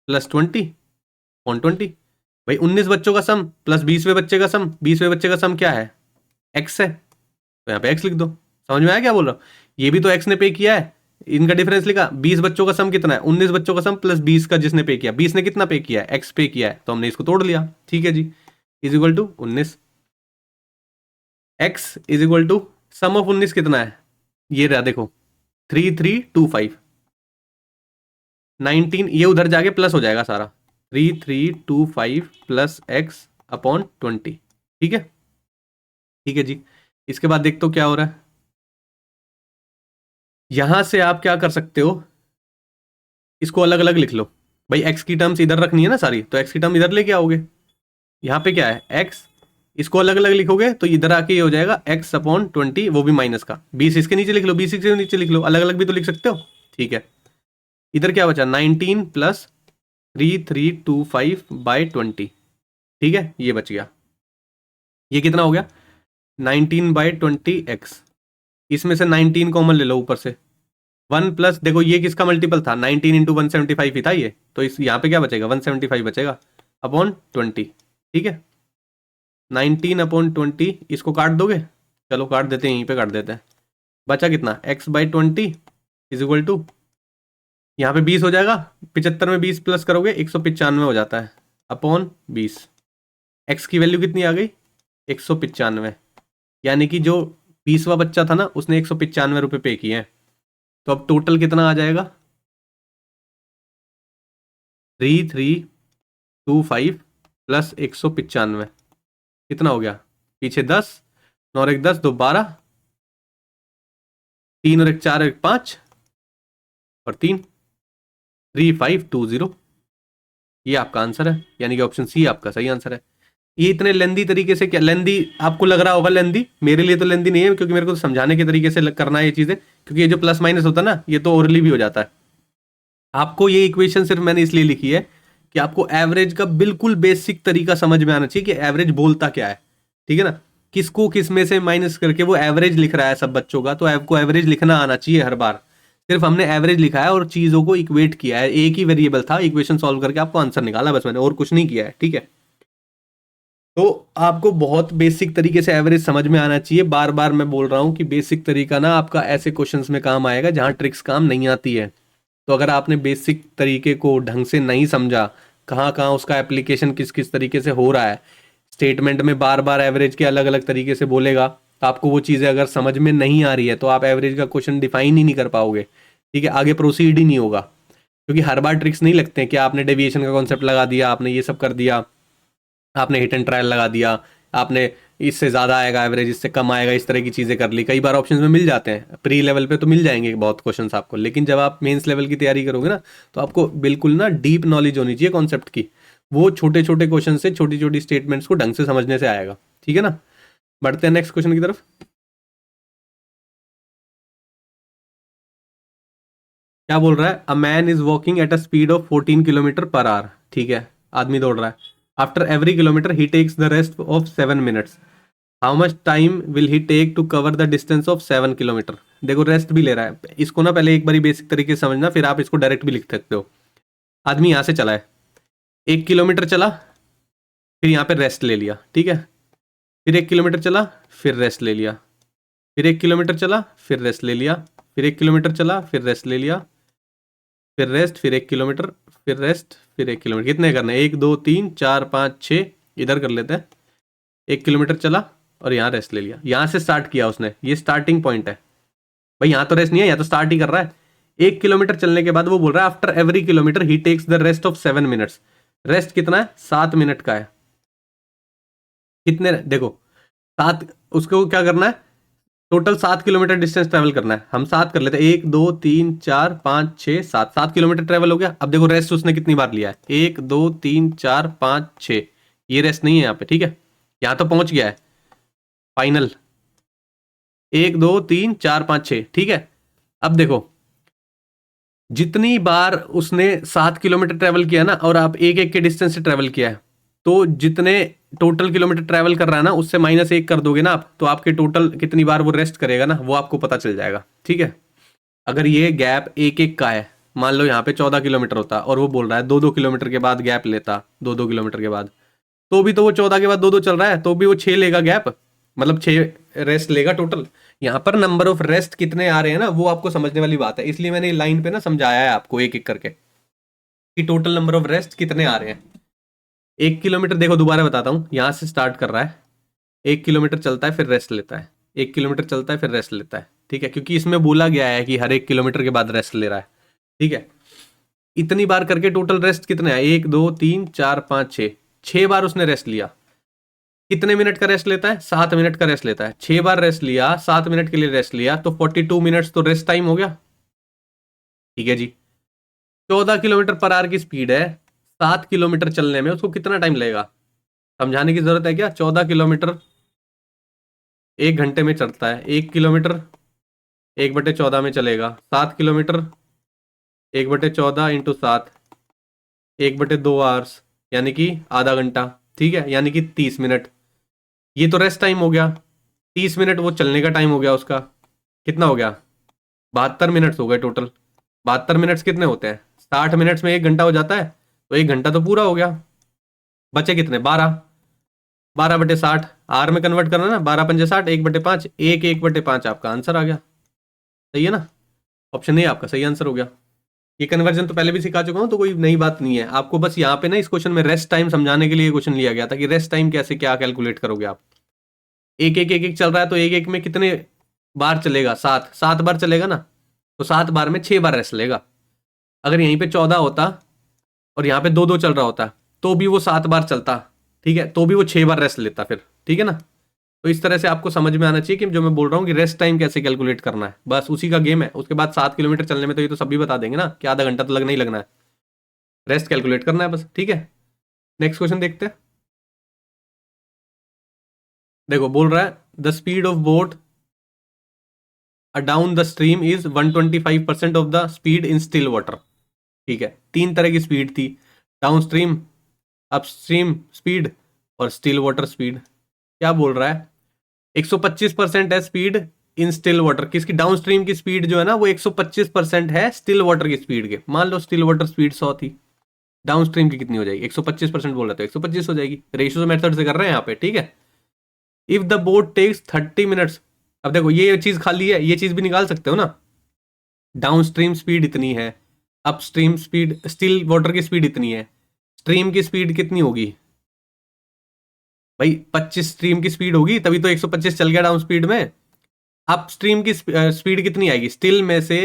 प्लस 20 ऑन 20। भाई 19 बच्चों का सम प्लस 20वें बच्चे का सम, 20वें बच्चे का सम क्या है, एक्स है, तो यहाँ पे एक्स लिख दो। समझ में आया क्या बोल रहा हूँ, ये भी तो एक्स ने पे किया है, इनका डिफरेंस लिखा, 20 बच्चों का सम कितना है, 19 बच्चों का सम प्लस 20 का जिसने पे किया, 20 ने कितना पे किया है, x पे किया है, तो हमने इसको तोड़ लिया, ठीक है जी, is equal to 19। x is equal to sum of 19 कितना है, ये रहा देखो 3325, 19 ये उधर जाके प्लस हो जाएगा सारा, 3325 प्लस x अपॉन 20, ठीक है, ठीक है जी। इसके बाद देखते हो क्या हो रहा है, यहां से आप क्या कर सकते हो, इसको अलग अलग लिख लो भाई, x की टर्म्स इधर रखनी है ना सारी, तो x की टर्म इधर लेके आओगे, यहाँ पे क्या है x, इसको अलग अलग लिखोगे तो इधर आके ये हो जाएगा x अपॉन 20, वो भी माइनस का, 20 इसके नीचे लिख लो, 20 इसके नीचे लिख लो, अलग अलग भी तो लिख सकते हो, ठीक है। इधर क्या बचा, 19 प्लस 3325 बाई 20, ठीक है, ये बच गया, ये कितना हो गया 19 बाई 20x, इसमें से 19 कॉमन ले लो ऊपर से, 1 प्लस देखो ये किसका मल्टीपल था, 19 इंटू 175 ही था ये, तो इस यहाँ पे क्या बचेगा 175 बचेगा अपॉन 20, ठीक है, 19 अपॉन 20, इसको काट दोगे, चलो काट देते हैं, यहीं पे काट देते हैं, बचा कितना x by 20 is equal to, यहाँ पे 20 हो जाएगा, 75 में 20 प्लस करोगे 195 हो जाता है अपॉन 20, x की वैल्यू कितनी आ गई 195, यानी कि जो 20वां बच्चा था ना उसने 195 रुपये पे किए हैं, तो अब टोटल कितना आ जाएगा 3325 प्लस 195, कितना हो गया, पीछे 10, 9 और 1 10, 2 12, 3 और 1 4 और 1 5 और 3, 3520, ये आपका आंसर है, यानी कि ऑप्शन सी आपका सही आंसर है। ये इतने लेंदी तरीके से, क्या लेंदी आपको लग रहा होगा लेंदी, मेरे लिए तो लेंदी नहीं है, क्योंकि मेरे को तो समझाने के तरीके से करना है ये चीजें, क्योंकि ये जो प्लस माइनस होता है ना ये तो ओरली भी हो जाता है। आपको ये इक्वेशन सिर्फ मैंने इसलिए लिखी है कि आपको एवरेज का बिल्कुल बेसिक तरीका समझ में आना चाहिए कि एवरेज बोलता क्या है, ठीक है ना, किसको किस में से माइनस करके वो एवरेज लिख रहा है सब बच्चों का, तो आपको एवरेज लिखना आना चाहिए हर बार। सिर्फ हमने एवरेज लिखा है और चीजों को इक्वेट किया है, एक ही वेरिएबल था, इक्वेशन सॉल्व करके आपको आंसर निकाला बस, मैंने और कुछ नहीं किया है, ठीक है। तो आपको बहुत बेसिक तरीके से एवरेज समझ में आना चाहिए, बार बार मैं बोल रहा हूं कि बेसिक तरीका ना आपका ऐसे क्वेश्चंस में काम आएगा जहां ट्रिक्स काम नहीं आती है। तो अगर आपने बेसिक तरीके को ढंग से नहीं समझा, कहाँ कहाँ उसका एप्लीकेशन किस किस तरीके से हो रहा है, स्टेटमेंट में बार बार एवरेज के अलग अलग तरीके से बोलेगा, तो आपको वो चीज़ें अगर समझ में नहीं आ रही है तो आप एवरेज का क्वेश्चन डिफाइन ही नहीं कर पाओगे, ठीक है, आगे प्रोसीड ही नहीं होगा, क्योंकि हर बार ट्रिक्स नहीं लगते हैं कि आपने डेविएशन का कॉन्सेप्ट लगा दिया, आपने ये सब कर दिया, आपने हिट एंड ट्रायल लगा दिया, आपने इससे ज़्यादा आएगा एवरेज, इससे कम आएगा, इस तरह की चीज़ें कर ली, कई बार ऑप्शंस में मिल जाते हैं, प्री लेवल पे तो मिल जाएंगे बहुत क्वेश्चंस आपको, लेकिन जब आप मेंस लेवल की तैयारी करोगे ना तो आपको बिल्कुल ना डीप नॉलेज होनी चाहिए कॉन्सेप्ट की, वो छोटे छोटे क्वेश्चन से छोटी छोटी स्टेटमेंट्स को ढंग से समझने से आएगा, ठीक है ना। बढ़ते हैं नेक्स्ट क्वेश्चन की तरफ। क्या बोल रहा है, a man is walking at a speed of 14 kilometre per hour, ठीक है, आदमी दौड़ रहा है, after every kilometre he takes the rest of 7 minutes, how much time will he take to cover the distance of 7 kilometre. देखो rest भी ले रहा है, इसको ना पहले एक बारी बेसिक तरीके से समझना, फिर आप इसको डायरेक्ट भी लिख सकते हो। आदमी यहाँ से चला है, 1 किलोमीटर चला, फिर यहाँ पे रेस्ट ले लिया, ठीक है, फिर 1 किलोमीटर चला, फिर रेस्ट ले लिया, फिर 1 किलोमीटर चला, फिर रेस्ट ले लिया, फिर 1 किलोमीटर चला, फिर रेस्ट ले लिया, फिर रेस्ट, फिर 1 किलोमीटर, फिर रेस्ट, फिर 1 किलोमीटर, कितने करने, 1 2 3 4 5 6, इधर कर लेते हैं, 1 किलोमीटर चला और यहाँ रेस्ट ले लिया, यहाँ से स्टार्ट किया उसने, ये स्टार्टिंग पॉइंट है भाई, यहाँ तो रेस्ट नहीं है, यहाँ तो स्टार्ट ही कर रहा है। 1 किलोमीटर चलने के बाद वो बोल रहा है after every kilometre he takes the rest of 7 minutes, rest कितना है 7 मिनट का है, कितने देखो 7, उसको क्या करना है, टोटल 7 किलोमीटर डिस्टेंस ट्रेवल करना है, हम 7 कर लेते हैं, 1 2 3 4 5 6 7, 7 किलोमीटर ट्रेवल हो गया। अब देखो रेस्ट उसने कितनी बार लिया है, 1 2 3 4 5 6, ये रेस्ट नहीं है यहाँ पे, ठीक है, यहाँ तो पहुंच गया है फाइनल, 1 2 3 4 5 6, ठीक है। अब देखो जितनी बार उसने 7 किलोमीटर ट्रेवल किया ना, और आप एक एक के डिस्टेंस से ट्रेवल किया है, तो जितने टोटल किलोमीटर ट्रेवल कर रहा है ना उससे -1 कर दोगे ना आप, तो आपके टोटल कितनी बार वो रेस्ट करेगा ना वो आपको पता चल जाएगा, ठीक है। अगर ये गैप एक एक का है, मान लो यहाँ पे 14 किलोमीटर होता और वो बोल रहा है 2-2 किलोमीटर के बाद गैप लेता, 2-2 किलोमीटर के बाद, तो भी तो वो 14 के बाद 2-2 चल रहा है, तो भी वो 6 लेगा गैप, मतलब 6 रेस्ट लेगा टोटल। यहाँ पर नंबर ऑफ रेस्ट कितने आ रहे हैं ना, वो आपको समझने वाली बात है, इसलिए मैंने लाइन पे ना समझाया है आपको एक एक करके कि टोटल नंबर ऑफ रेस्ट कितने आ रहे हैं। 1 किलोमीटर देखो दोबारा बताता हूँ, यहाँ से स्टार्ट कर रहा है, 1 किलोमीटर चलता है फिर रेस्ट लेता है, 1 किलोमीटर चलता है फिर रेस्ट लेता है, ठीक है, क्योंकि इसमें बोला गया है कि हर 1 किलोमीटर के बाद रेस्ट ले रहा है, ठीक है। इतनी बार करके टोटल रेस्ट कितने हैं, 1 2 3 4 5 6, 6 बार उसने रेस्ट लिया। कितने मिनट का रेस्ट लेता है, 7 मिनट का रेस्ट लेता है। 6 बार रेस्ट लिया, 7 मिनट के लिए रेस्ट लिया, तो 42 मिनट्स तो रेस्ट टाइम हो गया, ठीक है जी। 14 किलोमीटर पर आवर की स्पीड है, 7 किलोमीटर चलने में उसको कितना टाइम लगेगा, समझाने की जरूरत है क्या। 14 किलोमीटर 1 घंटे में चलता है, 1 किलोमीटर 1/14 में चलेगा, 7 किलोमीटर 1/14 इंटू 7, 1/2 आवर्स, यानी कि आधा घंटा, ठीक है, यानी कि 30 मिनट। ये तो रेस्ट टाइम हो गया। 30 मिनट वो चलने का टाइम हो गया उसका, कितना हो गया, 72 मिनट्स हो गए टोटल। 72 मिनट्स कितने होते हैं, 60 मिनट्स में 1 घंटा हो जाता है, तो 1 घंटा तो पूरा हो गया। बचे कितने, 12, 12/60 आर में कन्वर्ट करना ना, 12×5 1/5, 1/5 आपका आंसर आ गया, सही है ना। ऑप्शन ए आपका सही आंसर हो गया। ये कन्वर्जन तो पहले भी सिखा चुका हूँ, तो कोई नई बात नहीं है आपको, बस यहाँ पे ना इस क्वेश्चन में रेस्ट टाइम समझाने के लिए क्वेश्चन लिया गया था कि रेस्ट टाइम कैसे क्या कैलकुलेट करोगे आप। एक एक एक एक चल रहा है, तो एक एक में कितने बार चलेगा, 7 बार चलेगा ना, तो 7 बार में 6 बार रेस्ट लेगा। अगर यहीं पे 14 होता और यहाँ पे 2-2 चल रहा होता, तो भी वो 7 बार चलता, ठीक है, तो भी वो 6 बार रेस्ट लेता फिर, ठीक है ना। तो इस तरह से आपको समझ में आना चाहिए कि जो मैं बोल रहा हूँ कि रेस्ट टाइम कैसे कैलकुलेट करना है, बस उसी का गेम है। उसके बाद 7 किलोमीटर चलने में तो ये तो सभी बता देंगे ना कि आधा घंटा तो लगना ही लगना है, रेस्ट कैलकुलेट करना है बस, ठीक है। नेक्स्ट क्वेश्चन देखते हैं। देखो बोल रहा है the speed of boat down the stream is 125% of the speed in still water, ठीक है। 3 तरह की स्पीड थी, डाउन स्ट्रीम, अपस्ट्रीम स्पीड और स्टिल वाटर स्पीड। क्या बोल रहा है, 125% है स्पीड इन स्टिल वाटर, किसकी, डाउन स्ट्रीम की स्पीड जो है ना वो 125% है स्टिल वाटर की स्पीड के। मान लो स्टिल वाटर स्पीड 100 थी, डाउन स्ट्रीम की कितनी हो जाएगी, 125% बोल रहे थे, 125 हो जाएगी। रेशियो मेथड से कर रहे हैं यहाँ पे, ठीक है। If the boat takes 30 minutes, अब देखो ये चीज खाली है, ये चीज भी निकाल सकते हो ना, डाउन स्ट्रीम स्पीड इतनी है, up stream speed, still water की स्पीड इतनी है, स्ट्रीम की स्पीड कितनी होगी भाई, 25 स्ट्रीम की स्पीड होगी, तभी तो 125 चल गया डाउन स्पीड में। अप स्ट्रीम की स्पीड कितनी आएगी, स्टिल में से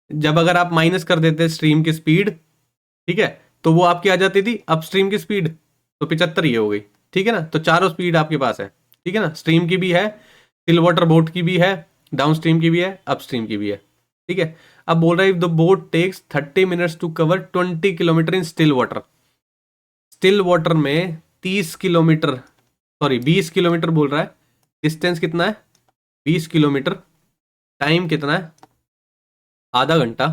जब अगर आप माइनस कर देते स्ट्रीम की स्पीड, ठीक है, तो वो आपकी आ जाती थी अप स्ट्रीम की स्पीड, तो 75 ये हो गई, ठीक है ना। तो चारों स्पीड आपके पास है, ठीक है ना, स्ट्रीम की भी है, स्टिल वाटर बोट की भी है, डाउन स्ट्रीम की भी है, अप स्ट्रीम की भी है, ठीक है। अब बोल रहा है if the boat takes 30 minutes to cover 20 kilometre in still water, still water में 30 किलोमीटर, सॉरी 20 किलोमीटर बोल रहा है, डिस्टेंस कितना है 20 किलोमीटर, टाइम कितना है आधा घंटा,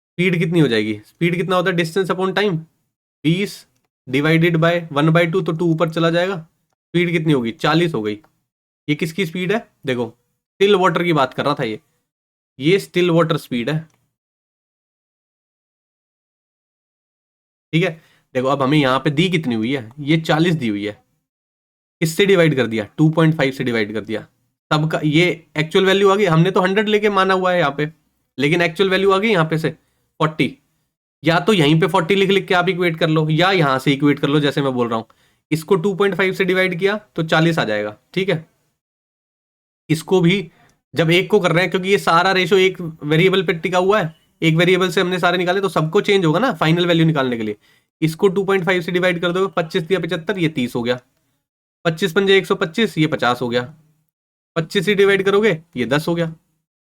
स्पीड कितनी हो जाएगी, स्पीड कितना होता है distance upon time, 20 divided by 1/2, तो 2 ऊपर चला जाएगा, स्पीड कितनी होगी 40 हो गई। ये किसकी स्पीड है, देखो स्टिल वाटर की बात कर रहा था, ये स्टिल वाटर स्पीड है, ठीक है। देखो अब हमें यहाँ पे दी कितनी हुई है, ये 40 दी हुई है, किससे डिवाइड कर दिया, 2.5 से डिवाइड कर दिया, सबका ये एक्चुअल वैल्यू आ गई, हमने तो 100 लेके माना हुआ है यहाँ पे, लेकिन एक्चुअल वैल्यू आ गई यहाँ पे से 40। या तो यहीं पे 40 लिख लिख के आप इक्वेट कर लो, या यहां से इक्वेट कर लो, जैसे मैं बोल रहा हूं, इसको 2.5 से डिवाइड किया तो 40 आ जाएगा, ठीक है। इसको भी जब एक को कर रहे हैं, क्योंकि ये सारा रेशो एक वेरिएबल पे टिका हुआ है, एक वेरिएबल से हमने सारे निकाले, तो सबको चेंज होगा ना फाइनल वैल्यू निकालने के लिए। इसको 2.5 से डिवाइड कर दो, 25 दिया 75, ये 30 हो गया, 25 पंजे 125, ये 50 हो गया, 25 से डिवाइड करोगे ये 10 हो गया,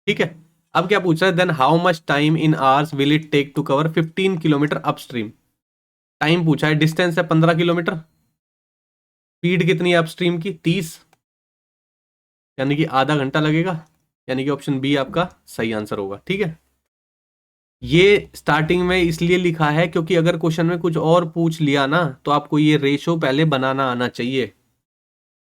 ठीक है। अब क्या पूछ रहा है, then how much time in hours will it take to cover 15 kilometre upstream. Time पूछा है, डिस्टेंस है 15 किलोमीटर, स्पीड कितनी है अपस्ट्रीम की 30, यानी कि आधा घंटा लगेगा, यानी कि ऑप्शन बी आपका सही आंसर होगा, ठीक है। ये स्टार्टिंग में इसलिए लिखा है क्योंकि अगर क्वेश्चन में कुछ और पूछ लिया ना, तो आपको ये रेशो पहले बनाना आना चाहिए,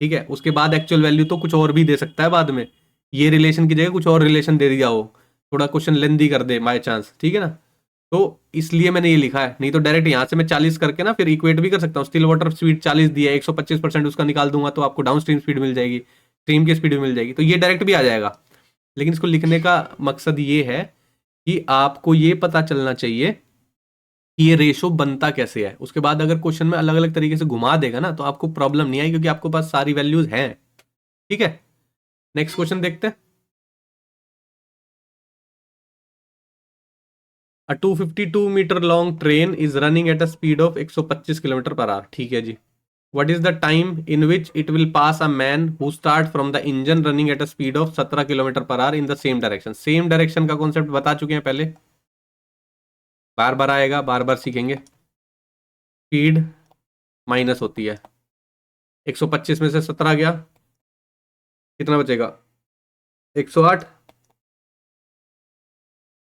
ठीक है। उसके बाद एक्चुअल वैल्यू तो कुछ और भी दे सकता है बाद में, ये रिलेशन की जगह कुछ और रिलेशन दे दिया हो, थोड़ा क्वेश्चन लेंदी कर दे बाय चांस, ठीक है ना। तो इसलिए मैंने ये लिखा है, नहीं तो डायरेक्ट यहाँ से मैं 40 करके ना फिर इक्वेट भी कर सकता हूँ, स्टिल वाटर स्पीड 40 दी है, 125% उसका निकाल दूंगा तो आपको डाउन स्ट्रीम स्पीड मिल जाएगी, स्ट्रीम की स्पीड भी मिल जाएगी, तो ये डायरेक्ट भी आ जाएगा। लेकिन इसको लिखने का मकसद ये है कि आपको ये पता चलना चाहिए कि ये रेशो बनता कैसे है। उसके बाद अगर क्वेश्चन में अलग अलग तरीके से घुमा देगा ना, तो आपको प्रॉब्लम नहीं आई, क्योंकि आपके पास सारी वैल्यूज हैं। ठीक है, नेक्स्ट क्वेश्चन देखते हैं। A 252 metre long train is running at a speed of 125 kilometre per hour. ठीक है जी। What is the time in which it will pass a man who start from the engine running at a speed of 17 kilometre per our in the same direction. Same direction का concept बता चुके हैं पहले, बार बार आएगा, बार बार सीखेंगे। Speed minus होती है, 125 में से 17 गया, कितना बचेगा? 108।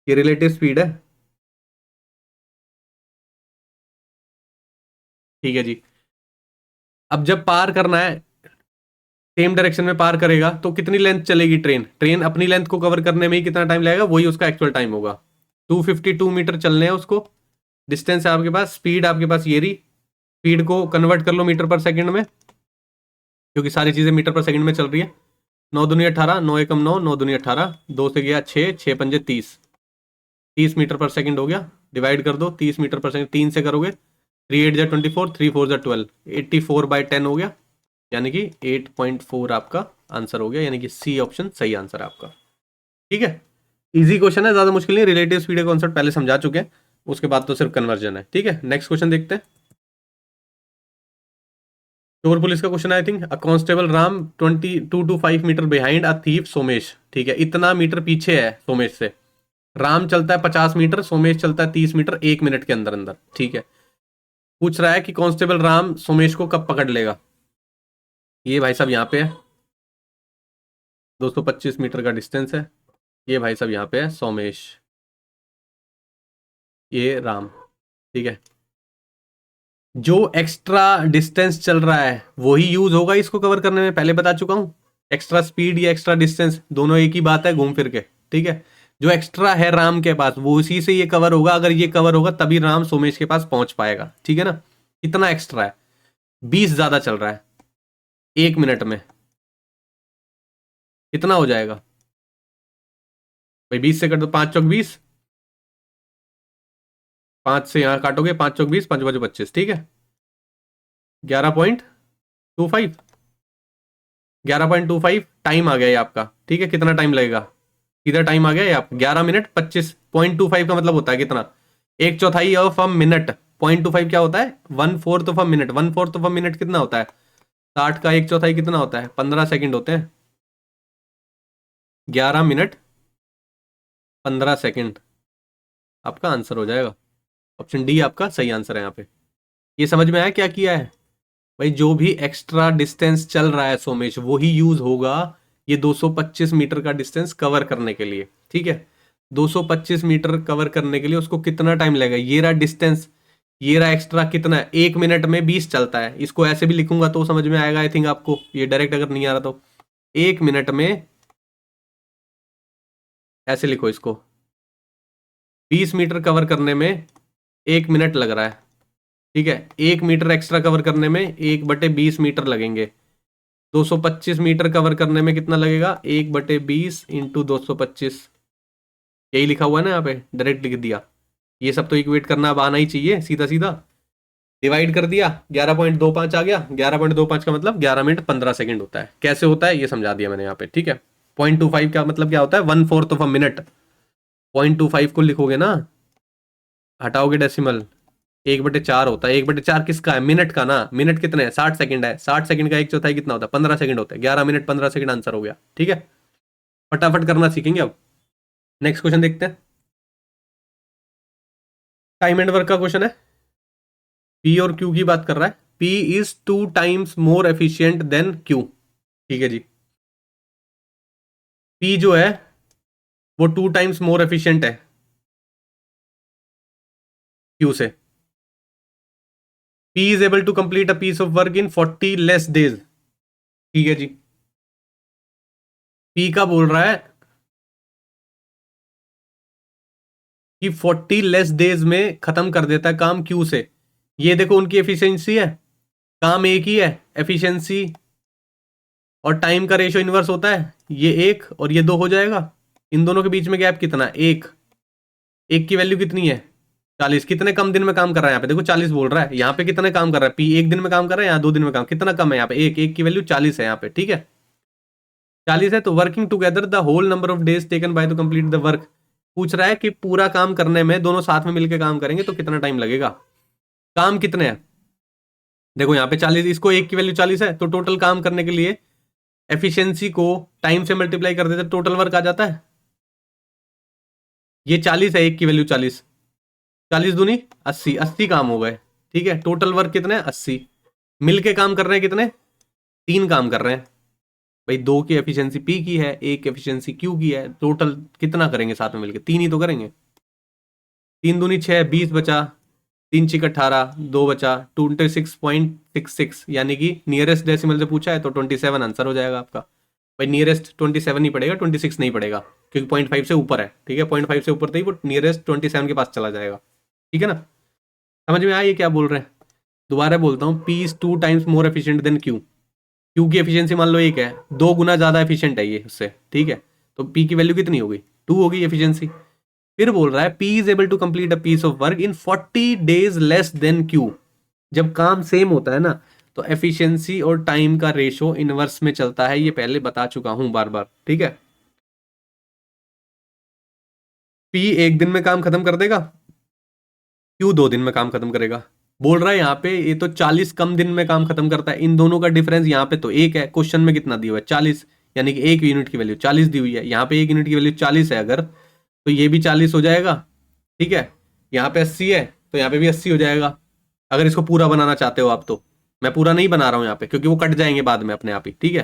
ये रिलेटिव स्पीड है। ठीक है जी। अब जब पार करना है, सेम डायरेक्शन में पार करेगा, तो कितनी लेंथ चलेगी ट्रेन? ट्रेन अपनी लेंथ को कवर करने में ही कितना टाइम लगेगा, वही उसका एक्चुअल टाइम होगा। 252 मीटर चलने हैं उसको, डिस्टेंस है आपके पास, स्पीड आपके पास ये रही। स्पीड को कन्वर्ट कर लो मीटर पर सेकंड में, क्योंकि सारी चीजें मीटर पर सेकंड में चल रही है। 9 दूनी 18, 9 एकम 9, 9 दूनी 18, 2 से गया 6, 6 पंजे 30, 30 मीटर पर सेकंड हो गया। डिवाइड कर दो, 30 मीटर पर सेकंड 3 से करोगे, 3 8 जा 24, 3 4 जा 12, 84/10 हो गया, यानी कि 8.4 आपका आंसर हो गया, यानी कि सी ऑप्शन सही आंसर है आपका। ठीक है, इजी क्वेश्चन है, ज्यादा मुश्किल नहीं। रिलेटिव स्पीड का कॉन्सेप्ट पहले समझा चुके हैं, उसके बाद तो सिर्फ कन्वर्जन है। ठीक है, नेक्स्ट क्वेश्चन देखते हैं। चोर पुलिस का question, I think. A constable Ram 22 to 5 metre behind a thief Somesh. ठीक है, इतना मीटर पीछे है सोमेश से। राम चलता है 50 मीटर, सोमेश चलता है 30 मीटर 1 मिनट के अंदर अंदर। ठीक है, पूछ रहा है कि कांस्टेबल राम सोमेश को कब पकड़ लेगा। ये भाई साहब यहाँ पे है, 225 मीटर का डिस्टेंस है। ये भाई साहब यहाँ पे है सोमेश, ये राम। ठीक है, जो एक्स्ट्रा डिस्टेंस चल रहा है वही यूज होगा इसको कवर करने में, पहले बता चुका हूं। एक्स्ट्रा स्पीड या एक्स्ट्रा डिस्टेंस दोनों एक ही बात है, घूम फिर के। ठीक है, जो एक्स्ट्रा है राम के पास, वो उसी से ये कवर होगा। अगर ये कवर होगा तभी राम सोमेश के पास पहुंच पाएगा। ठीक है ना, कितना एक्स्ट्रा है? 20 ज्यादा चल रहा है 1 मिनट में, कितना हो जाएगा भाई? 20 से कर दो, 5 चौक 20, 5 से यहां काटोगे, 5 चौक 20, 5 बजे 25। ठीक है, 11.25, 11.25 टाइम आ गया ये आपका। ठीक है, कितना टाइम लगेगा? इधर टाइम आ गया ये आप 11 मिनट 25। 0.25 का मतलब होता है कितना? 1/4 ऑफ अ मिनट। 0.25 क्या होता है? 1/4 of a minute. 1/4 of a minute कितना होता है? 60 का 1/4 कितना होता है? 15 सेकंड होते हैं। 11 मिनट 15 सेकंड आपका आंसर हो जाएगा। ऑप्शन डी आपका सही आंसर है यहाँ पे। ये समझ में आया क्या किया है भाई? जो भी एक्स्ट्रा डिस्टेंस चल रहा है सोमेश, वही यूज होगा ये 225 मीटर का डिस्टेंस कवर करने के लिए। ठीक है, 225 मीटर कवर करने के लिए उसको कितना टाइम लगेगा? ये रहा डिस्टेंस, ये रहा एक्स्ट्रा कितना है, 1 मिनट में 20 चलता है। इसको ऐसे भी लिखूंगा तो समझ में आएगा आई थिंक आपको, ये डायरेक्ट अगर नहीं आ रहा तो। 1 मिनट में ऐसे लिखो इसको, 20 मीटर कवर करने में 1 मिनट लग रहा है। ठीक है, 1 मीटर एक्स्ट्रा कवर करने में 1/20 मीटर लगेंगे। 225 मीटर कवर करने में कितना लगेगा? 1/20 इंटू 225, यही लिखा हुआ है ना यहाँ पे, डायरेक्ट लिख दिया। ये सब तो इक्वेट करना अब आना ही चाहिए, सीधा सीधा डिवाइड कर दिया, 11.25 आ गया। 11.25 का मतलब 11 मिनट 15 सेकंड होता है। कैसे होता है ये समझा दिया मैंने यहाँ पे। ठीक है, 0.25 का मतलब क्या होता है? 1/4 ऑफ अ मिनट। 0.25 को लिखोगे ना, हटाओगे डेसिमल, 1/4 होता है। 1/4 किसका है? मिनट का ना। मिनट कितने हैं? 60 सेकंड है। 60 सेकंड का 1/4 कितना होता है? 15 सेकंड होता है। 11 मिनट 15 सेकंड आंसर हो गया। ठीक है, फटाफट करना सीखेंगे अब। नेक्स्ट क्वेश्चन देखते हैं। टाइम एंड वर्क का क्वेश्चन है। पी और क्यू की बात कर रहा है। P is 2 times more efficient than Q. ठीक है जी, पी जो है वो 2 टाइम्स मोर एफिशिएंट है क्यू से। P is able to complete a piece of work in 40 less days. ठीक है जी, पी का बोल रहा है कि 40 लेस डेज में खत्म कर देता है काम क्यू से। ये देखो उनकी एफिशिएंसी है, काम एक ही है, एफिशिएंसी और टाइम का रेशियो इनवर्स होता है ये 1 और ये 2 हो जाएगा। इन दोनों के बीच में गैप कितना, 1। 1 की वैल्यू कितनी है, 40। कितने कम दिन में काम कर रहा है यहाँ पे, देखो 40 बोल रहा है, यहाँ पे कितने काम कर रहा है, पी 1 दिन में काम कर रहा है, यहाँ 2 दिन में काम, कितना कम है यहाँ पे, 1 की वैल्यू 40 है यहाँ पे, ठीक है 40 है। तो working together the whole number of days taken by to complete the work, पूछ रहा है कि पूरा काम करने में दोनों साथ में मिलकर काम करेंगे तो कितना टाइम लगेगा, काम कितने हैं, देखो यहाँ पे 40, इसको 1 की वैल्यू 40 है, तो टोटल काम करने के लिए एफिशिएंसी को टाइम से मल्टीप्लाई कर देते टोटल वर्क आ जाता है। ये 40 है, 1 की वैल्यू 40, 40 दूनी 80, 80 काम हो गए, ठीक है। टोटल वर्क कितने, 80। मिलके काम कर रहे हैं कितने, 3 काम कर रहे हैं भाई, 2 की एफिशिएंसी पी की है, 1 एफिशिएंसी क्यू की है, टोटल कितना करेंगे साथ में मिलके, 3 ही तो करेंगे। 3 दूनी 6, 20 बचा, 3 6 18, 2 बचा, 26.66, यानी कि नियरेस्ट डेसिमल से पूछा है तो 27 आंसर हो जाएगा आपका। भाई नियरेस्ट 27 नहीं पड़ेगा, 26 नहीं पड़ेगा, क्योंकि 0.5 से ऊपर है, ठीक है 0.5 से ऊपर तो ही वो नियरेस्ट 27 के पास चला जाएगा, ठीक है ना। समझ में आइए क्या बोल रहे हैं, दोबारा बोलता हूँ, P is 2 times more efficient than Q. Q की एफिशिएंसी मान लो 1 है, 2 गुना ज़्यादा एफिशिएंट है ये उससे, ठीक है। तो पी की वैल्यू कितनी होगी, 2 होगी एफिशिएंसी। फिर बोल रहा है P is able to complete a piece of work in 40 days less than Q. जब काम सेम होता है ना तो एफिशिएंसी और टाइम का रेशो इनवर्स में चलता है, ये पहले बता चुका हूं बार बार, ठीक है। पी 1 दिन में काम खत्म कर देगा, क्यू 2 दिन में काम खत्म करेगा। बोल रहा है यहाँ पे ये तो 40 कम दिन में काम खत्म करता है, इन दोनों का डिफरेंस यहाँ पे तो 1 है, क्वेश्चन में कितना दिया हुआ है 40, यानी कि 1 यूनिट की वैल्यू 40 दी हुई है, यहाँ पे 1 यूनिट की वैल्यू 40 है अगर, तो ये भी 40 हो जाएगा, ठीक है। यहाँ पे 80 है तो यहाँ पे भी 80 हो जाएगा, अगर इसको पूरा बनाना चाहते हो आप तो। मैं पूरा नहीं बना रहा हूँ यहाँ पे क्योंकि वो कट जाएंगे बाद में अपने आप ही, ठीक है।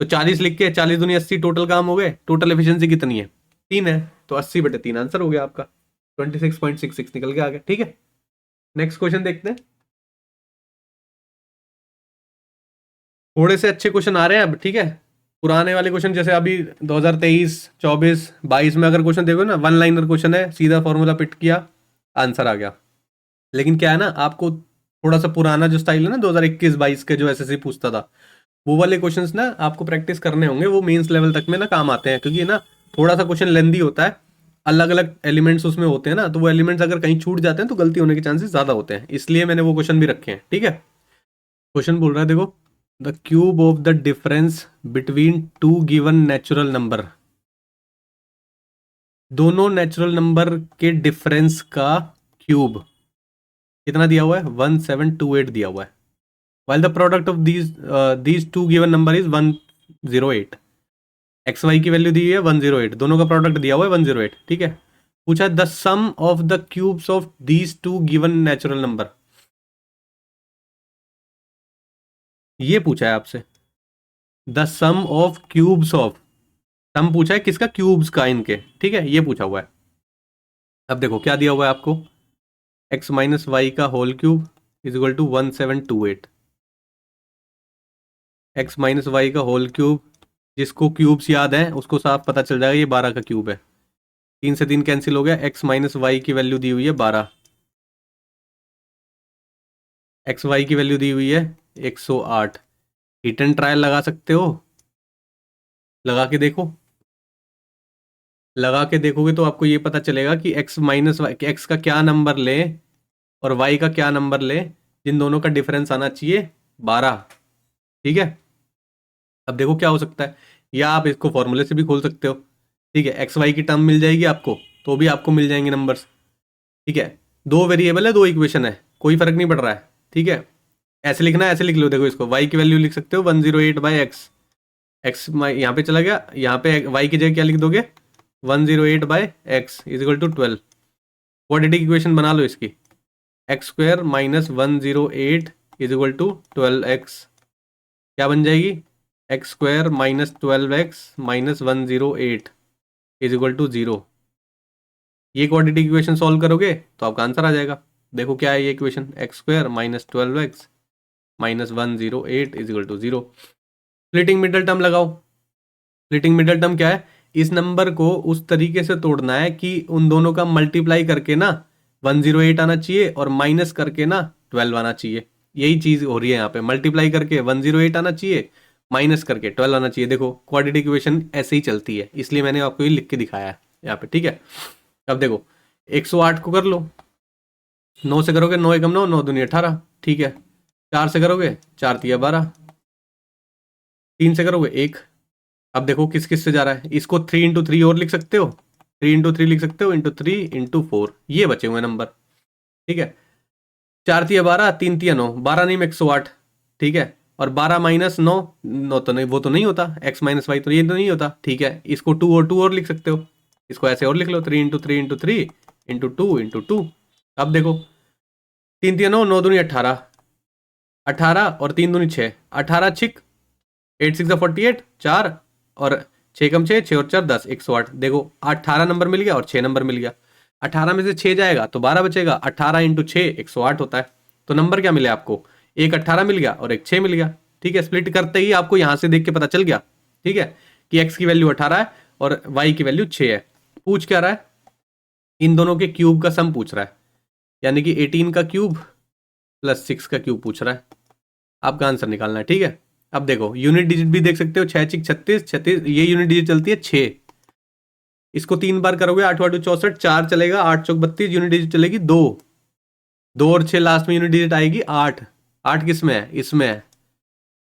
तो 40 लिख के 40 दूनी 80 टोटल काम हो गए, टोटल एफिशिएंसी कितनी है, 3 है, तो 80/3 आंसर हो गया आपका, 26.66 निकल के आ गया, ठीक है। नेक्स्ट क्वेश्चन देखते हैं, थोड़े से अच्छे क्वेश्चन आ रहे हैं अब, ठीक है। पुराने वाले क्वेश्चन जैसे अभी 2023, 24, 22 में अगर क्वेश्चन देखो ना, 1 लाइनर क्वेश्चन है, सीधा फॉर्मूला पिट किया आंसर आ गया। लेकिन क्या है ना, आपको थोड़ा सा पुराना जो स्टाइल है ना 2021-22 के जो एसएससी पूछता था, वो वाले क्वेश्चंस ना आपको प्रैक्टिस करने होंगे, वो मेंस लेवल तक में ना काम आते हैं, क्योंकि ना थोड़ा सा क्वेश्चन लेंदी होता है, अलग अलग एलिमेंट्स उसमें होते हैं ना, तो वो एलिमेंट्स अगर कहीं छूट जाते हैं तो गलती होने के चांसेस ज़्यादा होते हैं, इसलिए मैंने वो क्वेश्चन भी रखे हैं, ठीक है। क्वेश्चन बोल रहा है देखो, the cube of the difference between 2 given natural number, दोनों नेचुरल नंबर के डिफरेंस का क्यूब कितना दिया हुआ है, 1728 दिया हुआ है, while the product of these two given number is 108, X Y की वैल्यू दी है 108, दोनों का प्रोडक्ट दिया हुआ है 108, ठीक है। पूछा the sum of the cubes of these 2 given natural number, ये पूछा है आपसे, the sum of cubes of, sum पूछा है किसका, क्यूब्स का इनके, ठीक है, ये पूछा हुआ है। अब देखो क्या दिया हुआ है आपको, एक्स माइनस वाई का whole cube is equal to 1728, X minus Y का होल क्यूब, जिसको क्यूब्स याद है उसको साफ पता चल जाएगा ये 12 का क्यूब है, 3 से 3 कैंसिल हो गया, एक्स माइनस वाई की वैल्यू दी हुई है 12, एक्स वाई की वैल्यू दी हुई है 108। हिट एंड ट्रायल लगा सकते हो, लगा के देखो, लगा के देखोगे तो आपको ये पता चलेगा कि एक्स माइनस वाई, एक्स का क्या नंबर ले और वाई का क्या नंबर ले, जिन दोनों का डिफरेंस आना चाहिए 12, ठीक है। अब देखो क्या हो सकता है, या आप इसको फॉर्मूले से भी खोल सकते हो, ठीक है, एक्स वाई की टर्म मिल जाएगी आपको, तो भी आपको मिल जाएंगे नंबर्स, ठीक है। 2 वेरिएबल है, 2 इक्वेशन है, कोई फर्क नहीं पड़ रहा है, ठीक है। ऐसे लिखना है, ऐसे लिख लो, देखो इसको वाई की वैल्यू लिख सकते हो 108/x, एक्स यहाँ पे चला गया, यहाँ पे वाई की जगह क्या लिख दोगे, 108/x is equal to 12, quadratic equation बना लो इसकी, x² minus 108 is equal to 12x, क्या बन जाएगी, x² minus 12x minus 108 is equal to 0। ये क्वाड्रेटिक इक्वेशन सॉल्व करोगे तो आपका आंसर आ जाएगा। देखो क्या है ये equation, x² minus 12x minus 108 is equal to 0। Splitting middle term लगाओ, स्प्लिटिंग मिडल टर्म क्या है, इस नंबर को उस तरीके से तोड़ना है कि उन दोनों का मल्टीप्लाई करके ना 108 आना चाहिए और माइनस करके ना 12 आना चाहिए, यही चीज़ हो रही है यहाँ पे, मल्टीप्लाई करके 108 आना चाहिए, माइनस करके 12 आना चाहिए। देखो क्वाड्रेटिक इक्वेशन ऐसे ही चलती है, इसलिए मैंने आपको ये लिख के दिखाया है यहाँ पे, ठीक है। अब देखो 108 को कर लो, 9 से करोगे 9 एकम 9, 9 दूनी 18, ठीक है। 4 से करोगे 4 तिया 12, 3 से करोगे 1। अब देखो किस किस से जा रहा है, इसको 3 इंटू 3 और लिख सकते हो, 3 इंटू 3 लिख सकते हो, इंटू 3 इंटू 4, ये बचे हुए नंबर, ठीक है। 4 तिया 12, 3 तिया 9, 12 नहीं में 108, ठीक है। और 12 माइनस 9, 9 तो नहीं, वो तो नहीं होता, x माइनस वाई तो ये तो नहीं होता, ठीक है। इसको 2 और लिख सकते हो, इसको ऐसे और लिख लो, 3 इंटू 3 इंटू 3 इंटू 2 इंटू 2। अब देखो 3 तिया 9, 9 दूनी 18, 18 और 3 दूनी 6, 18 छिक 8 6 48, 4 और 6 कम 6, 6 और 4 10, 108। देखो 18 नंबर मिल गया और 6 नंबर मिल गया, 18 में से 6 जाएगा तो 12 बचेगा, 18 इंटू 6 108 होता है। तो नंबर क्या मिले आपको, एक 18 मिल गया और एक 6 मिल गया, ठीक है। स्प्लिट करते ही आपको यहां से देख के पता चल गया, ठीक है, कि एक्स की वैल्यू 18 है और वाई की वैल्यू 6 है। पूछ क्या रहा है, इन दोनों के क्यूब का सम पूछ रहा है, यानी कि 18 का क्यूब प्लस 6 का क्यूब पूछ रहा है, आपका आंसर निकालना है, ठीक है। अब देखो यूनिट डिजिट भी देख सकते हो, 6 छिक 36, 36 ये यूनिट डिजिट चलती है 6, इसको 3 बार करोगे 8 8 64, 4 चलेगा, 8 चौक 32, यूनिट डिजिट चलेगी 2, 2 और 6 लास्ट में यूनिट डिजिट आएगी 8, 8 किस में है, इसमें है,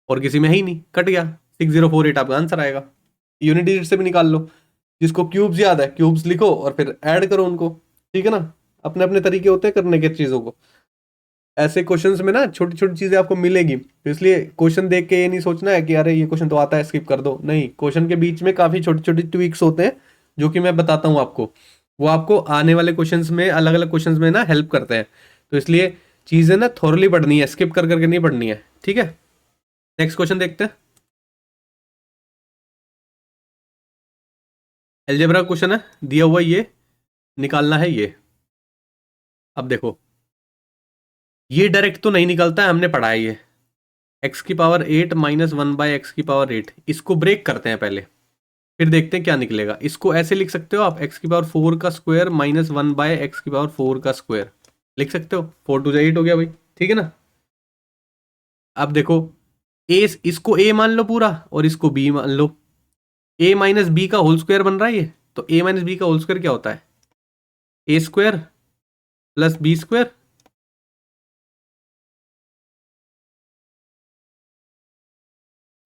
और किसी में है ही नहीं, कट गया, 6048 आपका आंसर आएगा। यूनिट डिजिट से भी निकाल लो, जिसको क्यूब्स याद है क्यूब्स लिखो और फिर ऐड करो उनको, ठीक है ना। अपने अपने तरीके होते हैं करने के चीजों को, ऐसे क्वेश्चंस में ना छोटी छोटी चीजें आपको मिलेगी, तो इसलिए क्वेश्चन देख के ये नहीं सोचना है कि अरे ये क्वेश्चन तो आता है स्किप कर दो, नहीं, क्वेश्चन के बीच में काफी छोटी छोटी ट्विक्स होते हैं जो कि मैं बताता हूँ आपको, वो आपको आने वाले क्वेश्चंस में, अलग अलग क्वेश्चंस में ना हेल्प करते हैं। तो इसलिए चीजें ना थोरली पढ़नी है, स्किप कर करके नहीं पढ़नी है, ठीक है। नेक्स्ट क्वेश्चन देखते हैं, अलजेब्रा क्वेश्चन है, दिया हुआ ये निकालना है ये। अब देखो ये डायरेक्ट तो नहीं निकलता है, हमने पढ़ा है ये x की पावर 8 माइनस 1/x की पावर 8, इसको ब्रेक करते हैं पहले, फिर देखते हैं क्या निकलेगा। इसको ऐसे लिख सकते हो आप, x की पावर 4 का स्क्वायर माइनस 1/x की पावर 4 का स्क्वायर लिख सकते हो, 4 2 8 हो गया भाई, ठीक है ना। अब देखो a, इसको a मान लो पूरा और इसको b मान लो, a माइनस बी का होल स्क्वायर बन रहा है ये, तो a माइनस बी का होल स्क्वायर क्या होता है, a square plus B square,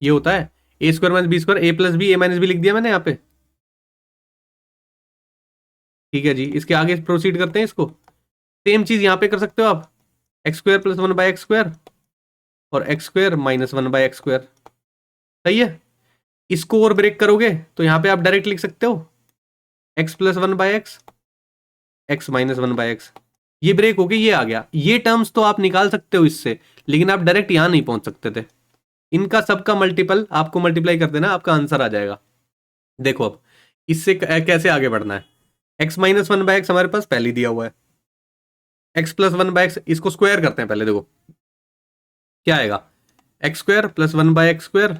ये होता है A square minus B square, A plus B, A minus B लिख दिया मैंने यहाँ पे, ठीक है जी। इसके आगे प्रोसीड करते हैं इसको, सेम चीज यहाँ पे कर सकते हो आप, x square plus 1/x square और x square minus 1/x square, सही है। इसको और ब्रेक करोगे तो यहाँ पे आप डायरेक्ट लिख सकते हो x plus 1/x, x minus 1/x, ये ब्रेक हो गया, ये आ गया, ये टर्म्स तो आप निकाल सकते हो इससे, लेकिन आप डायरेक्ट यहाँ नहीं पहुंच सकते थे, इनका सबका मल्टीपल आपको मल्टीप्लाई कर देना, आपका आंसर आ जाएगा। देखो अब इससे कैसे आगे बढ़ना है, x माइनस 1/x हमारे पास पहले दिया हुआ है, x प्लस 1/x, इसको स्क्वायर करते हैं पहले, देखो क्या आएगा, X square plus 1/x square,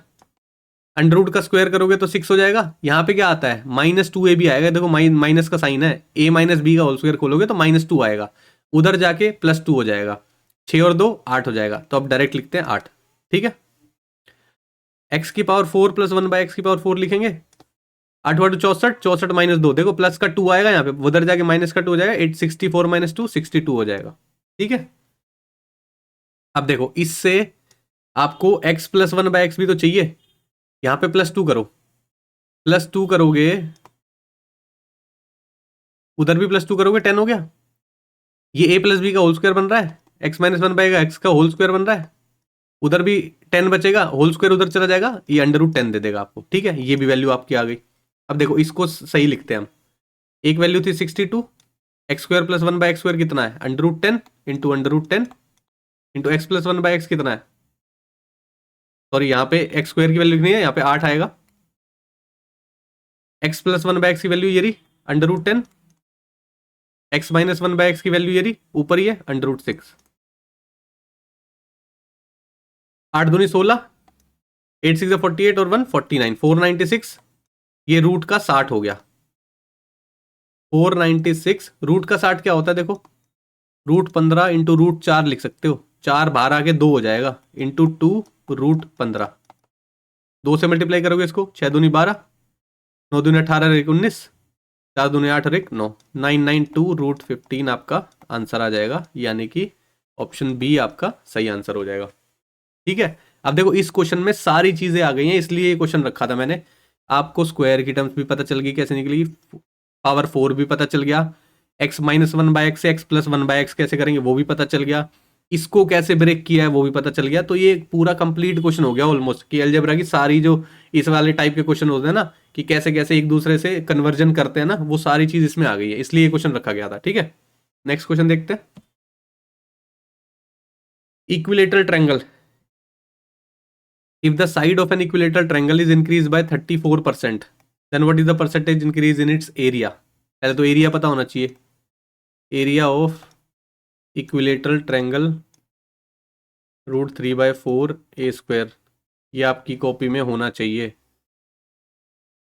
under root का स्क्वायर करोगे तो 6 हो जाएगा, यहाँ पे क्या आता है -2ab आएगा, देखो माइनस का साइन है, a माइनस बी का होल स्क्वायर खोलोगे तो -2 आएगा, उधर जाके +2 हो जाएगा, 6 और 2 8 हो जाएगा, तो अब डायरेक्ट लिखते हैं 8, ठीक है। x की पावर 4 प्लस 1/x की पावर 4 लिखेंगे, 8 8 64, 64 माइनस 2, देखो प्लस का 2 आएगा यहाँ पे, उधर जाके माइनस का 2 हो जाएगा, 864 माइनस 2 62 हो जाएगा, ठीक है। अब देखो इससे आपको x प्लस 1/x भी तो चाहिए, यहाँ पे +2 करो, +2 करोगे, उधर भी +2 करोगे 10 हो गया, ये a प्लस बी का होल स्क्वायर बन रहा है, x माइनस 1/x का होल स्क्वायर बन रहा है, उधर भी 10 बचेगा, होल स्क्वायर उधर चला जाएगा, ये अंडर रूट 10 दे देगा आपको, ठीक है, ये भी वैल्यू आपकी आ गई। अब देखो इसको सही लिखते हैं हम, एक वैल्यू थी 62, x square plus 1/x square कितना है, under root 10 into under root 10 into X plus 1/x कितना है, सॉरी यहाँ पे एक्स स्क्वायर की वैल्यू लिखनी है, यहाँ पे 8 आएगा, एक्स प्लस 1/x की वैल्यू ये रही under root 10, x minus 1/x की वैल्यू ये रही ऊपर ही है अंडर रूट 6, 8 दूनी 16, 8 6 48 और 1 49, 496, ये रूट का 60 हो गया, 496, रूट का 60 क्या होता है देखो, √15 इंटू √4 लिख सकते हो, 4 बाहर आके 2 हो जाएगा, इंटू 2 √15, 2 से मल्टीप्लाई करोगे इसको, 6 दूनी 12, 9 दूनी 18, 1 19, 4 दूनी 8 और 1 9, 992√15 आपका आंसर आ जाएगा, यानी कि ऑप्शन बी आपका सही आंसर हो जाएगा। ठीक है, अब देखो इस क्वेश्चन में सारी चीजें आ गई हैं, इसलिए ये क्वेश्चन रखा था मैंने। आपको स्क्वायर की टर्म्स भी पता चल गई कैसे निकली, पावर 4 भी पता चल गया, x-1/x से x+1/x कैसे करेंगे वो भी पता चल गया, इसको कैसे ब्रेक किया है वो भी पता चल गया। तो ये पूरा कंप्लीट क्वेश्चन हो गया ऑलमोस्ट, कि अलजेब्रा की सारी जो इस वाले टाइप के क्वेश्चन होते हैं ना, कि कैसे कैसे एक दूसरे से कन्वर्जन करते हैं ना, वो सारी चीज इसमें आ गई है, इसलिए ये क्वेश्चन रखा गया था। ठीक है, नेक्स्ट क्वेश्चन देखते हैं। Equilateral triangle, if the side of an equilateral triangle is increased by 34%, then what is the percentage increase in its area? पहले तो एरिया पता होना चाहिए, area of equilateral triangle √3/4a², ये आपकी कॉपी में होना चाहिए।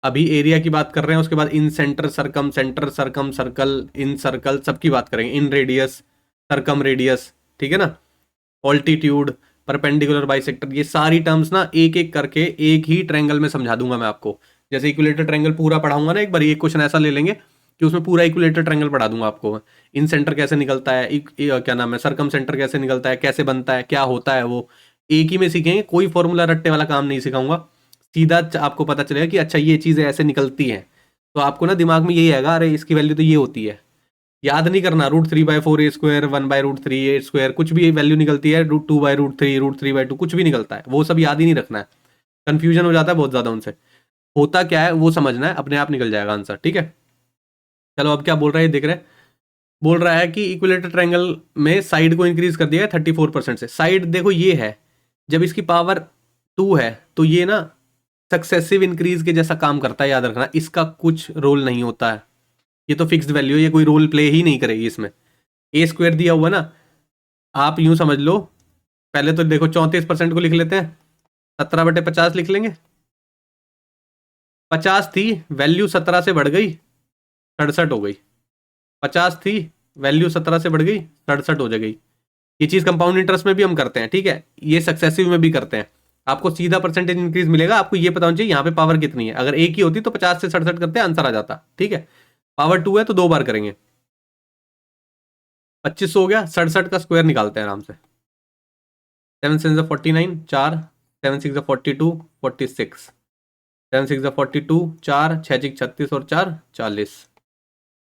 अभी एरिया की बात कर रहे हैं, उसके बाद इन सेंटर सर्कम सर्कल, इन सर्कल, सबकी बात करेंगे, इन रेडियस, सर्कम रेडियस, ठीक है ना, ऑल्टीट्यूड, परपेंडिकुलर बाइसेक्टर, ये सारी टर्म्स ना एक एक करके एक ही ट्रायंगल में समझा दूंगा मैं आपको। जैसे इक्विलेटर ट्रायंगल पूरा पढ़ाऊंगा ना, एक बार एक क्वेश्चन ऐसा ले लेंगे कि उसमें पूरा इक्विलेटर ट्रायंगल पढ़ा दूंगा आपको। इन सेंटर कैसे निकलता है, क्या नाम है, सर्कम सेंटर कैसे निकलता है, कैसे बनता है, क्या होता है, वो एक ही में सीखेंगे, कोई फॉर्मूला रट्टे वाला काम नहीं सिखाऊंगा, सीधा आपको पता चलेगा कि अच्छा ये चीज़ें ऐसे निकलती हैं। तो आपको ना दिमाग में यही आएगा, अरे इसकी वैल्यू तो ये होती है, याद नहीं करना √3/4a², 1/√3a², कुछ भी वैल्यू निकलती है, √2/√3, √3/2, कुछ भी निकलता है, वो सब याद ही नहीं रखना है, कंफ्यूजन हो जाता है बहुत ज़्यादा उनसे। होता क्या है वो समझना है, अपने आप निकल जाएगा आंसर। ठीक है, चलो अब क्या बोल रहा है देख रहे हैं, बोल रहा है कि इक्विलेटर ट्रायंगल में साइड को इंक्रीज कर दिया है 34% से। साइड देखो ये है, जब इसकी पावर 2 है तो ये ना सक्सेसिव इंक्रीज के जैसा काम करता है, याद रखना, इसका कुछ रोल नहीं होता है, ये तो फिक्स्ड वैल्यू है, ये कोई रोल प्ले ही नहीं करेगी इसमें। a² दिया हुआ ना, आप यूं समझ लो, पहले तो देखो 34% को लिख लेते हैं, 17/50 लिख लेंगे, 50 थी वैल्यू 17 से बढ़ गई 67 हो गई, 50 थी वैल्यू 17 से बढ़ गई 67 हो जाएगी। ये चीज कंपाउंड इंटरेस्ट में भी हम करते हैं, ठीक है, ये सक्सेसिव में भी करते हैं। आपको सीधा परसेंटेज इंक्रीज मिलेगा, आपको ये पता होना चाहिए यहाँ पे पावर कितनी है। अगर एक ही होती तो 50 से 67 करते आंसर आ जाता। ठीक है, पावर 2 है तो 2 बार करेंगे, 25 हो गया, 67 का स्क्वायर निकालते हैं आराम से, 7 6 49, 4, 7 6 42, 46, 7 6 42, 4, 6 6 36 और 4 40,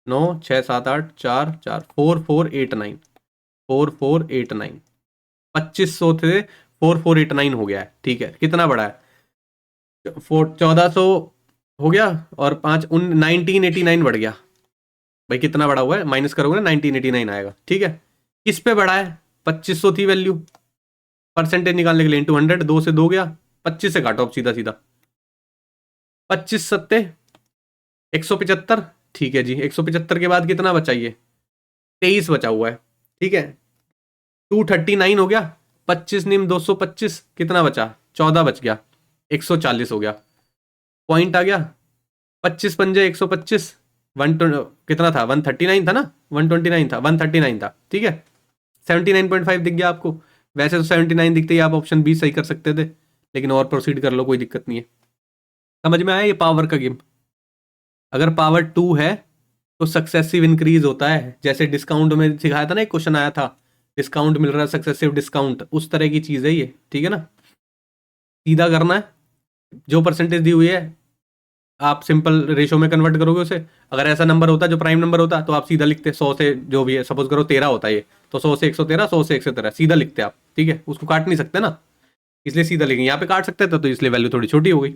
9 6 7 8 4 4, 4 4 8 9, 4 4 8 9, 2500 थे 4 4 8 9 हो गया है। ठीक है, कितना बड़ा है, 1400 हो गया, और 5 1989 बढ़ गया। भाई कितना बड़ा हुआ है, माइनस करोगे ना 1989 आएगा। ठीक है, किस पे बढ़ा है, 2500 थी वैल्यू, परसेंटेज निकालने के लिए इंटू 100, 2 से 2 गया, 25 से काटो अब सीधा सीधा, 25 सत्ते 175। ठीक है जी, 175 के बाद कितना बचा, ये 23 बचा हुआ है। ठीक है, 239 हो गया, 25 निम 225, कितना बचा, 14 बच गया, 140 हो गया, पॉइंट आ गया, 25 पंजे 125, कितना था, 139 था ना, 129 था, 139 था। ठीक है, 79.5 दिख गया आपको, वैसे तो 79 दिखते ही आप ऑप्शन बी सही कर सकते थे, लेकिन और प्रोसीड कर लो, कोई दिक्कत नहीं है। समझ में आया ये पावर का गेम। अगर पावर 2 है तो सक्सेसिव इंक्रीज होता है, जैसे डिस्काउंट में सिखाया था ना, एक क्वेश्चन आया था, डिस्काउंट मिल रहा है, सक्सेसिव डिस्काउंट, उस तरह की चीज़ है ये। ठीक है ना, सीधा करना है, जो परसेंटेज दी हुई है आप सिंपल रेशो में कन्वर्ट करोगे उसे। अगर ऐसा नंबर होता जो प्राइम नंबर होता तो आप सीधा लिखते 100 से, जो भी है, सपोज करो 13 होता है ये, तो 100 से 113, 100 से 113 सीधा लिखते आप। ठीक है, उसको काट नहीं सकते ना, इसलिए सीधा लिखेंगे। यहाँ पे काट सकते थे तो इसलिए वैल्यू थोड़ी छोटी हो गई,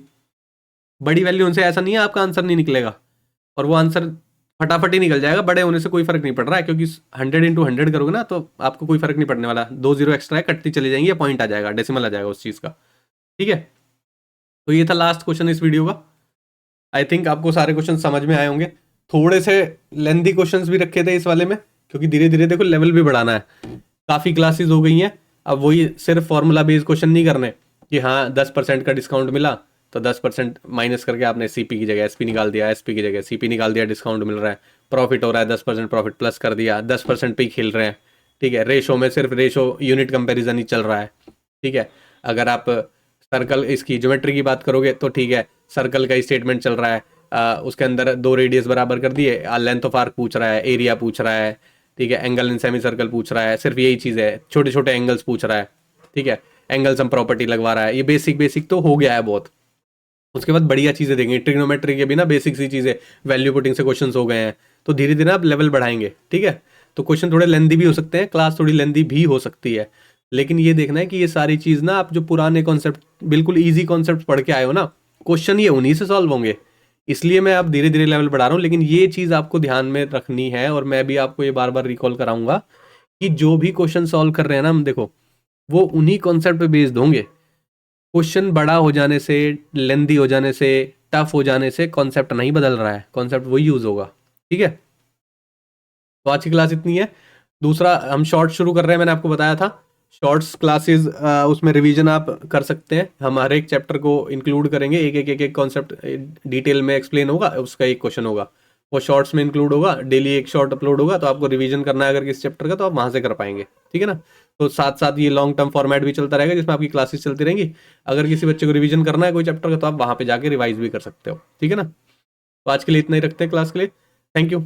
बड़ी वैल्यू उनसे ऐसा नहीं है आपका आंसर नहीं निकलेगा, और वो आंसर फटाफट ही निकल जाएगा, बड़े होने से कोई फर्क नहीं पड़ रहा है, क्योंकि 100 इंटू 100 करोगे ना तो आपको कोई फर्क नहीं पड़ने वाला, 2 जीरो एक्स्ट्रा है, कटती चली जाएंगी, पॉइंट आ जाएगा, डेसिमल आ जाएगा उस चीज़ का। ठीक है, तो ये था लास्ट क्वेश्चन इस वीडियो का। आई थिंक आपको सारे क्वेश्चन समझ में आए होंगे। थोड़े से लेंथी क्वेश्चंस भी रखे थे इस वाले में, क्योंकि धीरे धीरे देखो लेवल भी बढ़ाना है, काफ़ी क्लासेस हो गई हैं, अब वही सिर्फ फॉर्मूला बेस्ड क्वेश्चन नहीं करने कि हाँ 10% का डिस्काउंट मिला तो 10% माइनस करके आपने सीपी की जगह एसपी निकाल दिया, एसपी की जगह सीपी निकाल दिया, डिस्काउंट मिल रहा है, प्रॉफिट हो रहा है, 10% प्रॉफिट प्लस कर दिया, 10% पे ही खेल रहे हैं। ठीक है, रेशो में सिर्फ रेशो यूनिट कंपेरिजन ही चल रहा है। ठीक है, अगर आप सर्कल, इसकी ज्योमेट्री की बात करोगे तो ठीक है, सर्कल का ही स्टेटमेंट चल रहा है, उसके अंदर 2 रेडियस बराबर कर दिए, लेंथ ऑफ आर्क पूछ रहा है, एरिया पूछ रहा है, ठीक है, एंगल इन सेमी सर्कल पूछ रहा है, सिर्फ यही चीज़ है, छोटे छोटे एंगल्स पूछ रहा है, ठीक है, एंगल सम प्रॉपर्टी लगवा रहा है, ये बेसिक बेसिक तो हो गया है बहुत। उसके बाद बढ़िया चीज़ें देंगे, ट्रिग्नोमेट्री के भी ना बेसिक सी चीज़ें, वैल्यू पुटिंग से क्वेश्चन हो गए हैं, तो धीरे धीरे आप लेवल बढ़ाएंगे, ठीक है। तो क्वेश्चन थोड़े लेंदी भी हो सकते हैं, क्लास थोड़ी लेंदी भी हो सकती है, लेकिन ये देखना है कि ये सारी चीज़ ना, आप जो पुराने कॉन्सेप्ट, बिल्कुल ईजी कॉन्सेप्ट पढ़ के आए हो ना, क्वेश्चन ये उन्हीं से सॉल्व होंगे, इसलिए मैं आप धीरे धीरे लेवल बढ़ा रहा हूँ। लेकिन ये चीज़ आपको ध्यान में रखनी है, और मैं भी आपको ये बार बार रिकॉल कराऊंगा कि जो भी क्वेश्चन सॉल्व कर रहे हैं ना हम, देखो वो उन्हीं कॉन्सेप्ट पे बेस्ड होंगे। क्वेश्चन बड़ा हो जाने से, लेंदी हो जाने से, टफ हो जाने से कॉन्सेप्ट नहीं बदल रहा है, कॉन्सेप्ट वही यूज होगा, ठीक है। तो आज की क्लास इतनी है। दूसरा, हम शॉर्ट शुरू कर रहे हैं, मैंने आपको बताया था शॉर्ट्स क्लासेस, उसमें रिवीजन आप कर सकते हैं, हम हर एक चैप्टर को इंक्लूड करेंगे, एक एक कॉन्सेप्ट डिटेल में एक्सप्लेन होगा, उसका एक क्वेश्चन होगा, वो शॉर्ट्स में इंक्लूड होगा, डेली एक शॉर्ट अपलोड होगा, तो आपको रिवीजन करना है अगर किस चैप्टर का, तो आप वहां से कर पाएंगे, ठीक है ना। तो साथ साथ ये लॉन्ग टर्म फॉर्मेट भी चलता रहेगा, जिसमें आपकी क्लासेस चलती रहेंगी, अगर किसी बच्चे को रिवीजन करना है कोई चैप्टर का, तो आप वहां पे जाके रिवाइज भी कर सकते हो, ठीक है ना। तो आज के लिए इतना ही रखते हैं क्लास के लिए, थैंक यू।